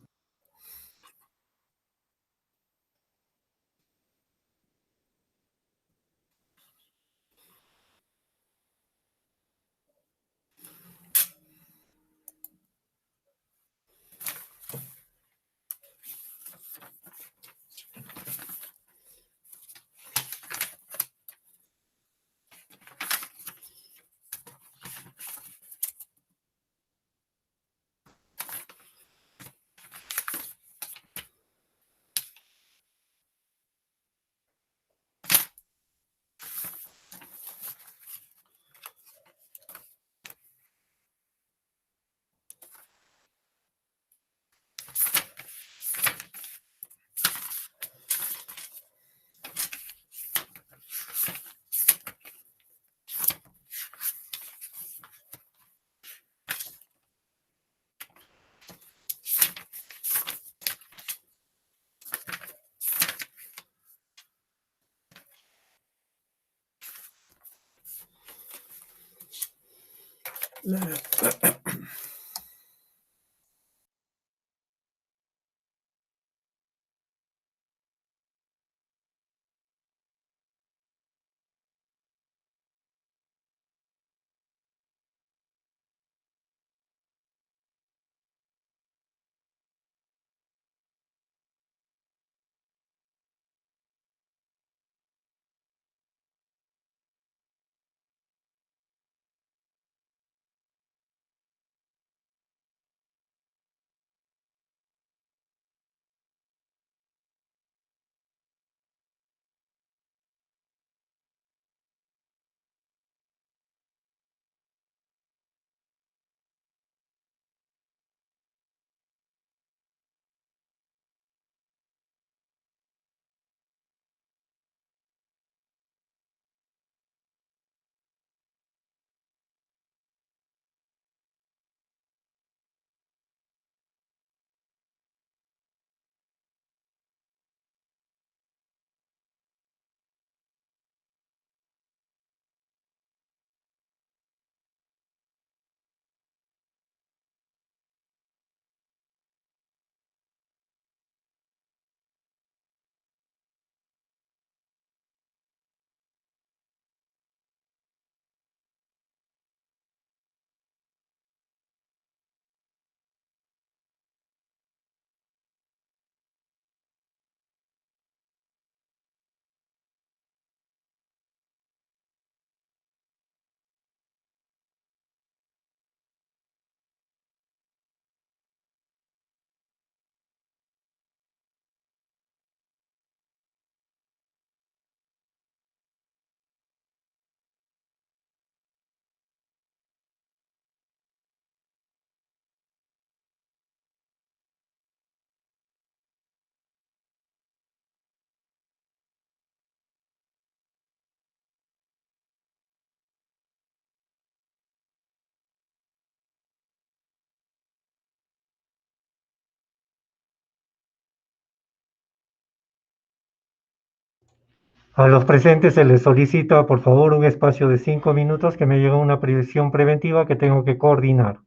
A los presentes se les solicita, por favor, un espacio de 5 minutos que me llega una prisión preventiva que tengo que coordinar.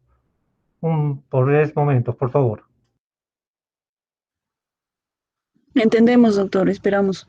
Por 10 momentos, por favor. Entendemos, doctor, esperamos.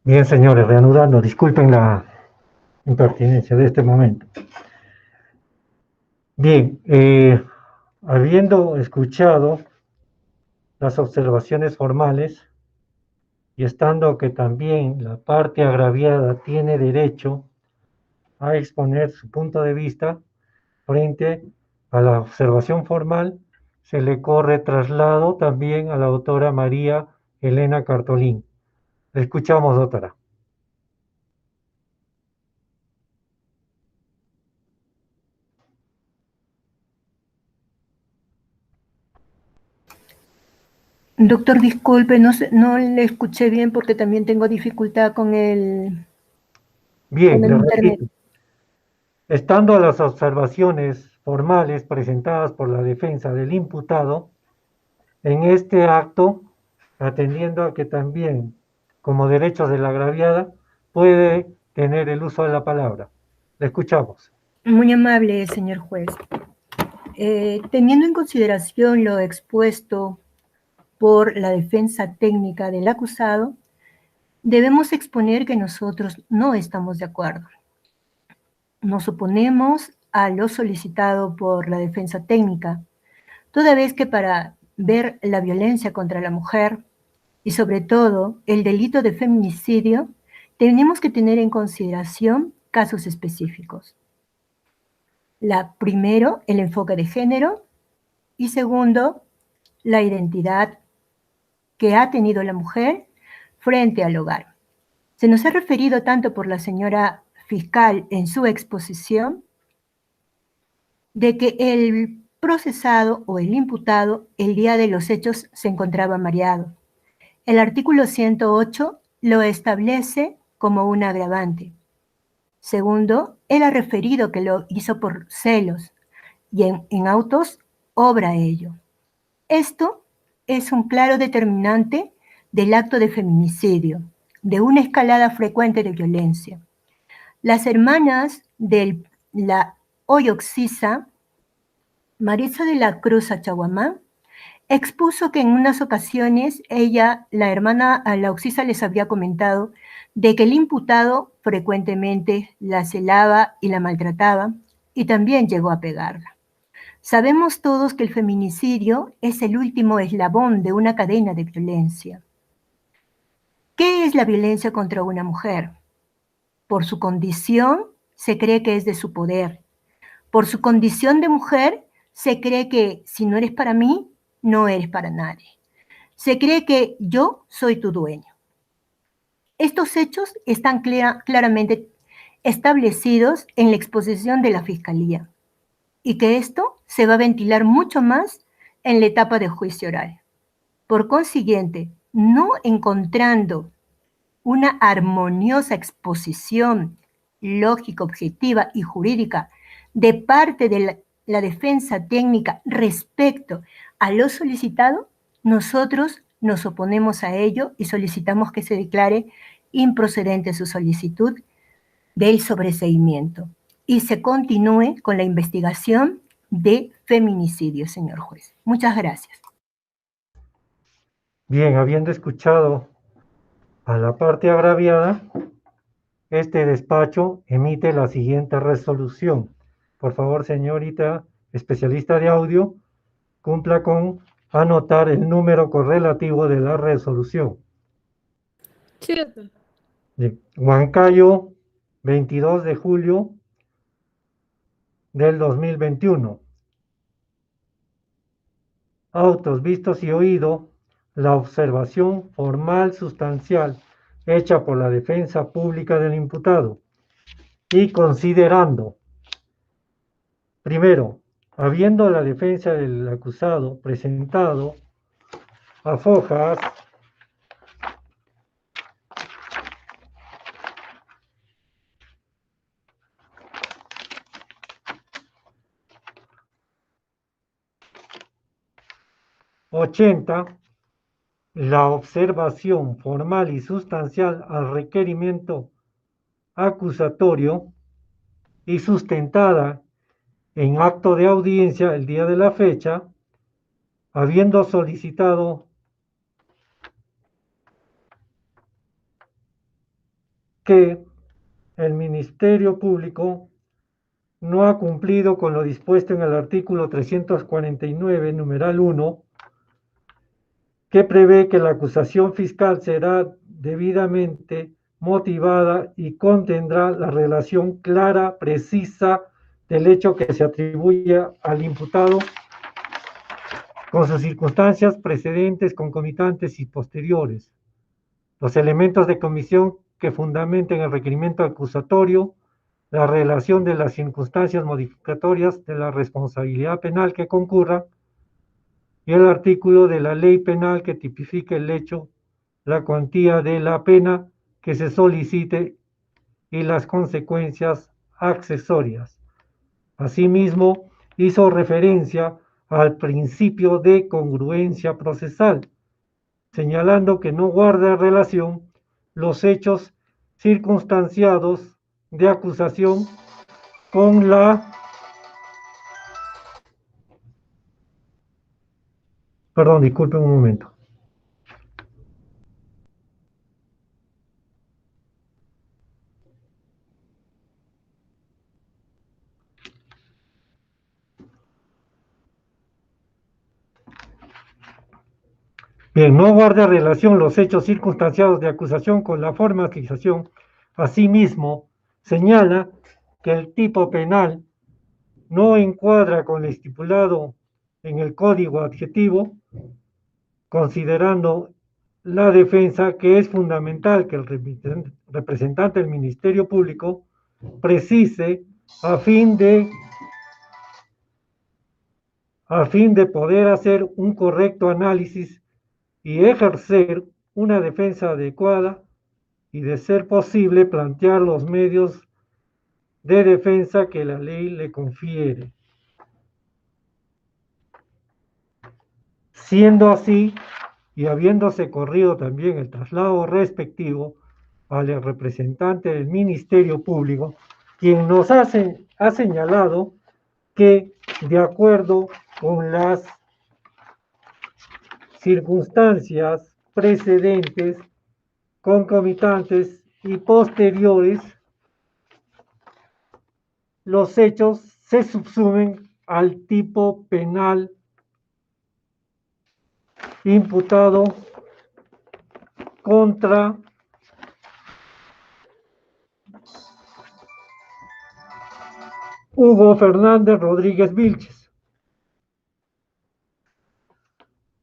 Bien, señores, reanudando, disculpen la impertinencia de este momento. Bien, habiendo escuchado las observaciones formales y estando que también la parte agraviada tiene derecho a exponer su punto de vista frente a la observación formal, se le corre traslado también a la doctora María Elena Cartolín. La escuchamos, doctora. Doctor, disculpe, no le escuché bien porque también tengo dificultad con el Bien, le internet. repito. Estando las observaciones formales presentadas por la defensa del imputado, en este acto, atendiendo a que también, como derechos de la agraviada, puede tener el uso de la palabra. Le escuchamos. Muy amable, señor juez. Teniendo en consideración lo expuesto por la defensa técnica del acusado, debemos exponer que nosotros no estamos de acuerdo. Nos oponemos a lo solicitado por la defensa técnica, toda vez que para ver la violencia contra la mujer y sobre todo el delito de feminicidio, tenemos que tener en consideración casos específicos. Primero, el enfoque de género y segundo, la identidad que ha tenido la mujer frente al hogar. Se nos ha referido tanto por la señora fiscal en su exposición de que el procesado o el imputado el día de los hechos se encontraba mareado. El artículo 108 lo establece como un agravante. Segundo, él ha referido que lo hizo por celos y en autos obra ello. Esto es un claro determinante del acto de feminicidio, de una escalada frecuente de violencia. Las hermanas de la hoy occisa, Maritza de la Cruz Achaguamán, expuso que en unas ocasiones ella, la hermana a la occisa, les había comentado de que el imputado frecuentemente la celaba y la maltrataba y también llegó a pegarla. Sabemos todos que el feminicidio es el último eslabón de una cadena de violencia. ¿Qué es la violencia contra una mujer? Por su condición se cree que es de su poder. Por su condición de mujer se cree que si no eres para mí, no eres para nadie. Se cree que yo soy tu dueño. Estos hechos están claramente establecidos en la exposición de la Fiscalía y que esto se va a ventilar mucho más en la etapa de juicio oral. Por consiguiente, no encontrando una armoniosa exposición lógica, objetiva y jurídica de parte de la defensa técnica respecto a lo solicitado, nosotros nos oponemos a ello y solicitamos que se declare improcedente su solicitud del sobreseimiento y se continúe con la investigación de feminicidio, señor juez. Muchas gracias. Bien, habiendo escuchado a la parte agraviada, este despacho emite la siguiente resolución. Por favor, señorita especialista de audio, cumpla con anotar el número correlativo de la resolución. Cierto. Huancayo, 22 de julio del 2021. Autos vistos y oído, la observación formal sustancial hecha por la defensa pública del imputado y considerando, primero, habiendo la defensa del acusado presentado a fojas la observación formal y sustancial al requerimiento acusatorio y sustentada en acto de audiencia el día de la fecha, habiendo solicitado que el Ministerio Público no ha cumplido con lo dispuesto en el artículo 349, numeral 1, que prevé que la acusación fiscal será debidamente motivada y contendrá la relación clara, precisa del hecho que se atribuye al imputado con sus circunstancias precedentes, concomitantes y posteriores. Los elementos de comisión que fundamenten el requerimiento acusatorio, la relación de las circunstancias modificatorias de la responsabilidad penal que concurra y el artículo de la ley penal que tipifique el hecho, la cuantía de la pena que se solicite y las consecuencias accesorias. Asimismo, hizo referencia al principio de congruencia procesal, señalando que no guarda relación los hechos circunstanciados de acusación con la... Perdón, disculpen un momento. Bien, no guarda relación los hechos circunstanciados de acusación con la formalización. Asimismo, señala que el tipo penal no encuadra con lo estipulado en el código adjetivo, considerando la defensa que es fundamental que el representante del Ministerio Público precise a fin de poder hacer un correcto análisis y ejercer una defensa adecuada y, de ser posible, plantear los medios de defensa que la ley le confiere. Siendo así, y habiéndose corrido también el traslado respectivo al representante del Ministerio Público, quien nos ha señalado que, de acuerdo con las circunstancias precedentes, concomitantes y posteriores, los hechos se subsumen al tipo penal imputado contra Hugo Fernández Rodríguez Vilches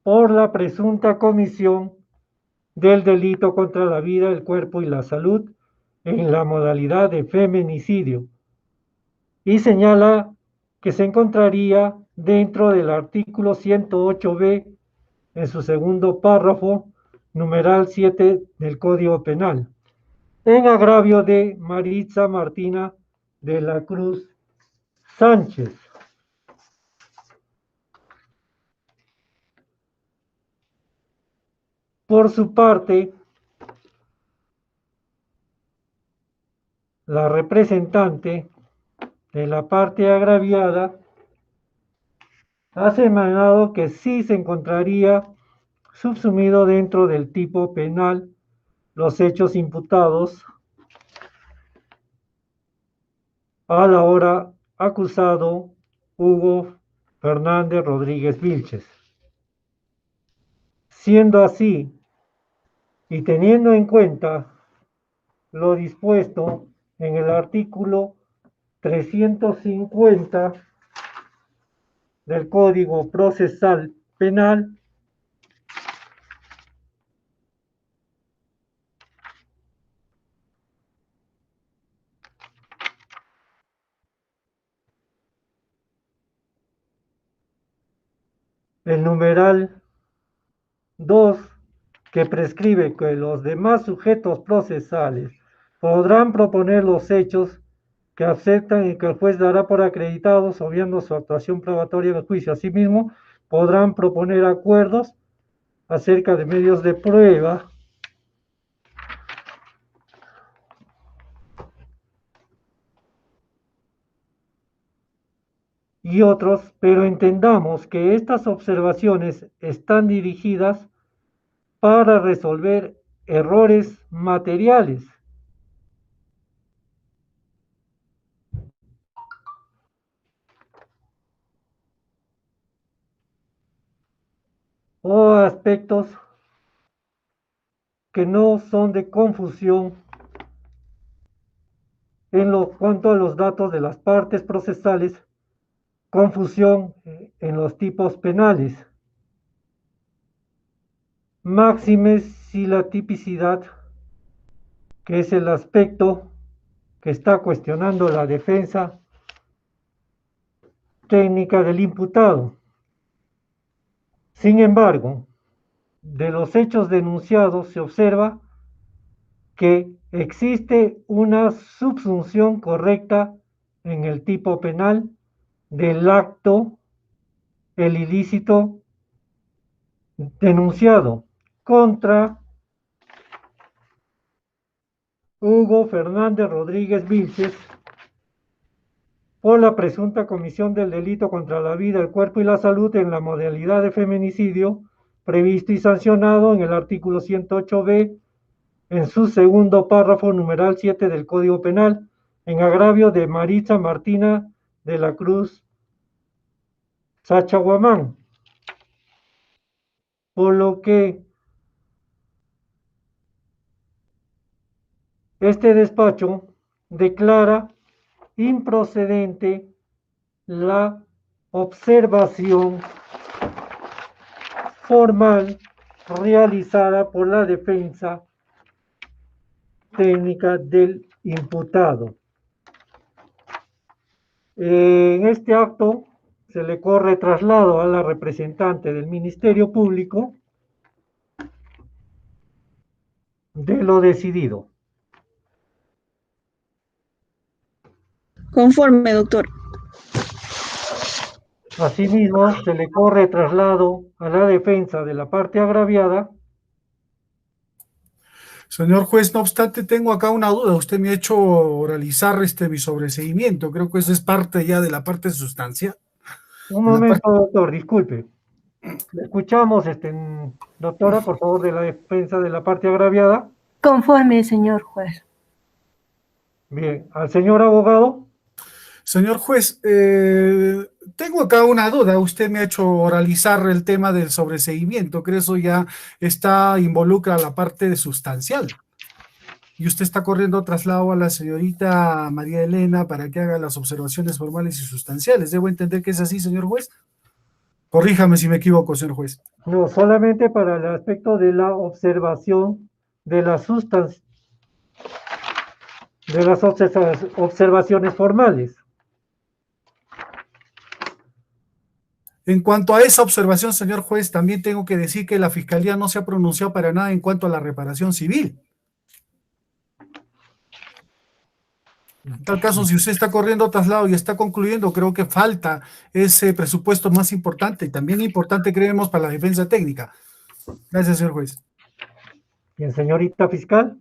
por la presunta comisión del delito contra la vida, el cuerpo y la salud en la modalidad de feminicidio, y señala que se encontraría dentro del artículo 108b en su segundo párrafo, numeral 7 del Código Penal, en agravio de Maritza Martina de la Cruz Sánchez. Por su parte, la representante de la parte agraviada ha señalado que sí se encontraría subsumido dentro del tipo penal los hechos imputados al ahora acusado Hugo Fernández Rodríguez Vilches. Siendo así, y teniendo en cuenta lo dispuesto en el artículo 350 del Código Procesal Penal, el numeral 2, que prescribe que los demás sujetos procesales podrán proponer los hechos que aceptan y que el juez dará por acreditados, obviando su actuación probatoria en el juicio. Asimismo, podrán proponer acuerdos acerca de medios de prueba y otros, pero entendamos que estas observaciones están dirigidas para resolver errores materiales o aspectos que no son de confusión en lo cuanto a los datos de las partes procesales, confusión en los tipos penales. Máxime si la tipicidad, que es el aspecto que está cuestionando la defensa técnica del imputado. Sin embargo, de los hechos denunciados se observa que existe una subsunción correcta en el tipo penal del acto, el ilícito denunciado contra Hugo Fernández Rodríguez Vilches por la presunta comisión del delito contra la vida, el cuerpo y la salud en la modalidad de feminicidio previsto y sancionado en el artículo 108b en su segundo párrafo numeral 7 del Código Penal, en agravio de Maritza Martina de la Cruz Sachaguamán, por lo que este despacho declara improcedente la observación formal realizada por la defensa técnica del imputado. En este acto se le corre traslado a la representante del Ministerio Público de lo decidido. Conforme, doctor. Asimismo, se le corre traslado a la defensa de la parte agraviada. Señor juez, no obstante, tengo acá una duda. Usted me ha hecho oralizar mi sobreseimiento. Creo que eso es parte ya de la parte sustancial. Un La momento, parte... doctor, disculpe. Escuchamos, doctora, por favor, de la defensa de la parte agraviada. Conforme, señor juez. Bien, al señor abogado. Señor juez, tengo acá una duda. Usted me ha hecho oralizar el tema del sobreseimiento. Creo que eso ya involucra la parte sustancial. Y usted está corriendo traslado a la señorita María Elena para que haga las observaciones formales y sustanciales. ¿Debo entender que es así, señor juez? Corríjame si me equivoco, señor juez. No, solamente para el aspecto de la observación de las sustancias, de las observaciones formales. En cuanto a esa observación, señor juez, también tengo que decir que la Fiscalía no se ha pronunciado para nada en cuanto a la reparación civil. En tal caso, si usted está corriendo traslado y está concluyendo, creo que falta ese presupuesto más importante y también importante, creemos, para la defensa técnica. Gracias, señor juez. Bien, señorita fiscal.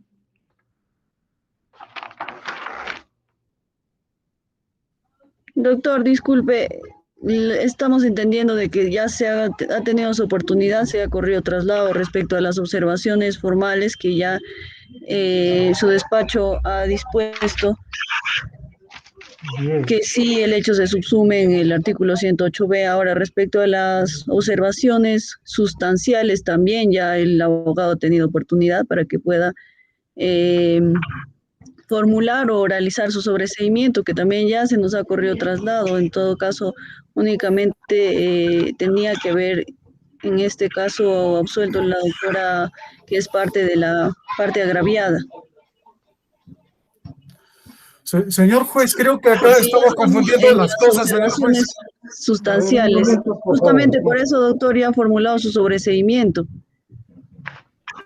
Doctor, disculpe, estamos entendiendo de que ya ha tenido su oportunidad, se ha corrido traslado respecto a las observaciones formales que ya su despacho ha dispuesto. Bien. Que sí, el hecho se subsume en el artículo 108b. Ahora, respecto a las observaciones sustanciales, también ya el abogado ha tenido oportunidad para que pueda formular o oralizar su sobreseimiento, que también ya se nos ha corrido traslado. En todo caso, únicamente tenía que haber, en este caso, absuelto la doctora, que es parte de la parte agraviada. Señor juez, creo que acá estamos confundiendo las cosas, señor juez. Sustanciales. Justamente por eso, doctor, ya ha formulado su sobreseimiento.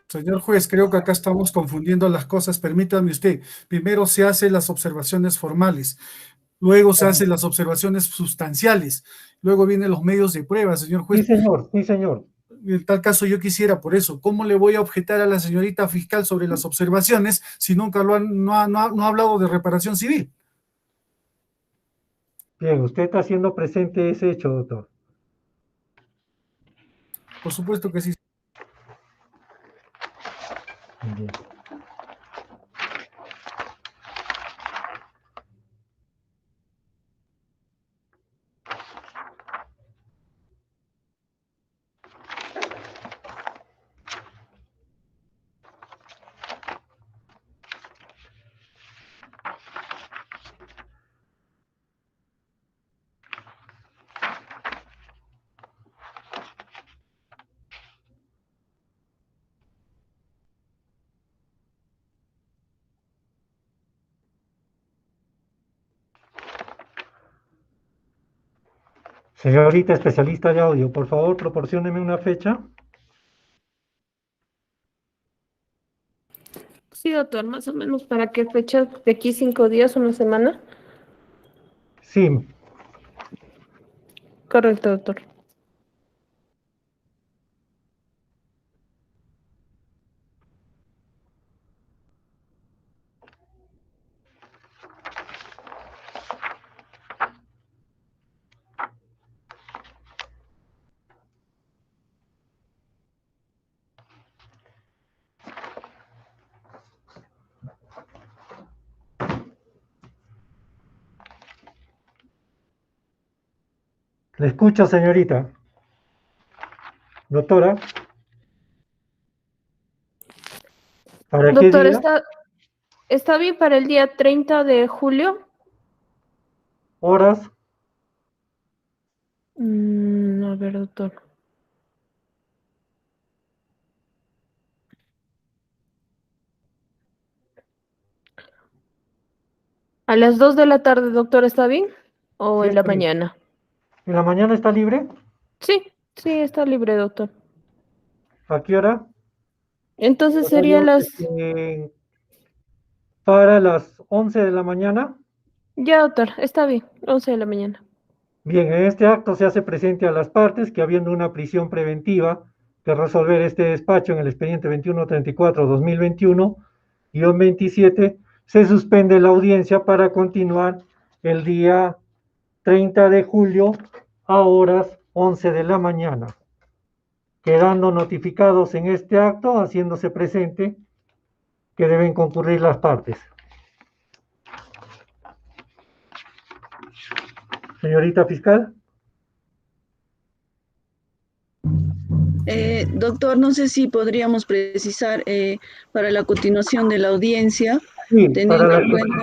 Señor juez, creo que acá estamos confundiendo las cosas. Permítame usted. Primero se hacen las observaciones formales, luego se hacen las observaciones sustanciales, luego vienen los medios de prueba, señor juez. Sí, señor, sí, señor. En tal caso yo quisiera, por eso, ¿cómo le voy a objetar a la señorita fiscal sobre las observaciones si nunca no ha hablado de reparación civil? Bien, usted está haciendo presente ese hecho, doctor. Por supuesto que sí. Bien. Señorita especialista de audio, por favor, proporcióneme una fecha. Sí, doctor, más o menos para qué fecha, de aquí 5 días, una semana. Sí, Correcto, doctor. le escucho, señorita. Doctora, ¿para qué Doctor, día? ¿está bien para el día 30 de julio? Horas, A ver, doctor. ¿A las 2 de la tarde, doctor, está bien? ¿O sí en la está bien. mañana? ¿En la mañana está libre? Sí, sí, está libre, doctor. ¿A qué hora? Entonces sería Horario, las... para las 11 de la mañana. Ya, doctor, está bien, 11 de la mañana. Bien, en este acto se hace presente a las partes que habiendo una prisión preventiva de resolver este despacho en el expediente 2134-2021-27, se suspende la audiencia para continuar el día 30 de julio a horas 11 de la mañana, quedando notificados en este acto, haciéndose presente que deben concurrir las partes. Señorita fiscal. Doctor, no sé si podríamos precisar para la continuación de la audiencia, Sí, teniendo en cuenta,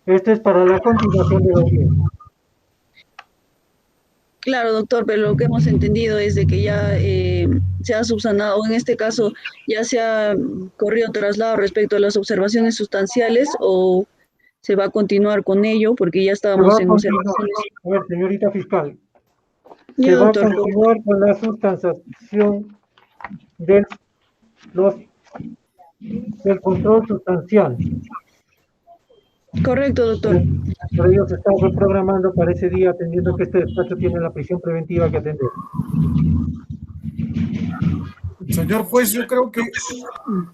esto es para la continuación de la audiencia. claro, doctor, pero lo que hemos entendido es de que ya se ha subsanado, o en este caso ya se ha corrido traslado respecto a las observaciones sustanciales, o se va a continuar con ello, porque ya Se va estábamos a en continuar, observaciones. a ver, señorita fiscal, se Ya, va a doctor. continuar con la sustanciación del, los, control sustancial. Correcto, doctor. Por ello se está reprogramando para ese día, atendiendo que este despacho tiene la prisión preventiva que atender. Señor juez, yo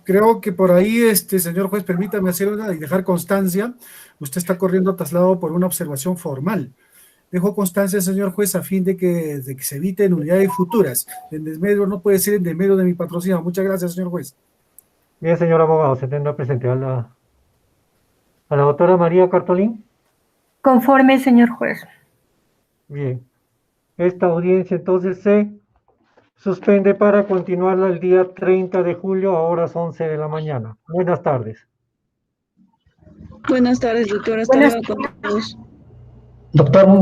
creo que por ahí, señor juez, permítame hacer una y dejar constancia. Usted está corriendo traslado por una observación formal. Dejo constancia, señor juez, a fin de que se eviten unidades futuras. En desmedro no puede ser en desmedro de mi patrocinio. Muchas gracias, señor juez. Bien, señor abogado, se tendrá presente a la doctora María Cartolín. Conforme, señor juez. Bien, esta audiencia entonces se suspende para continuarla el día 30 de julio a horas 11 de la mañana. Buenas tardes. Buenas tardes, doctor. Hasta Buenas luego con todos. Doctor,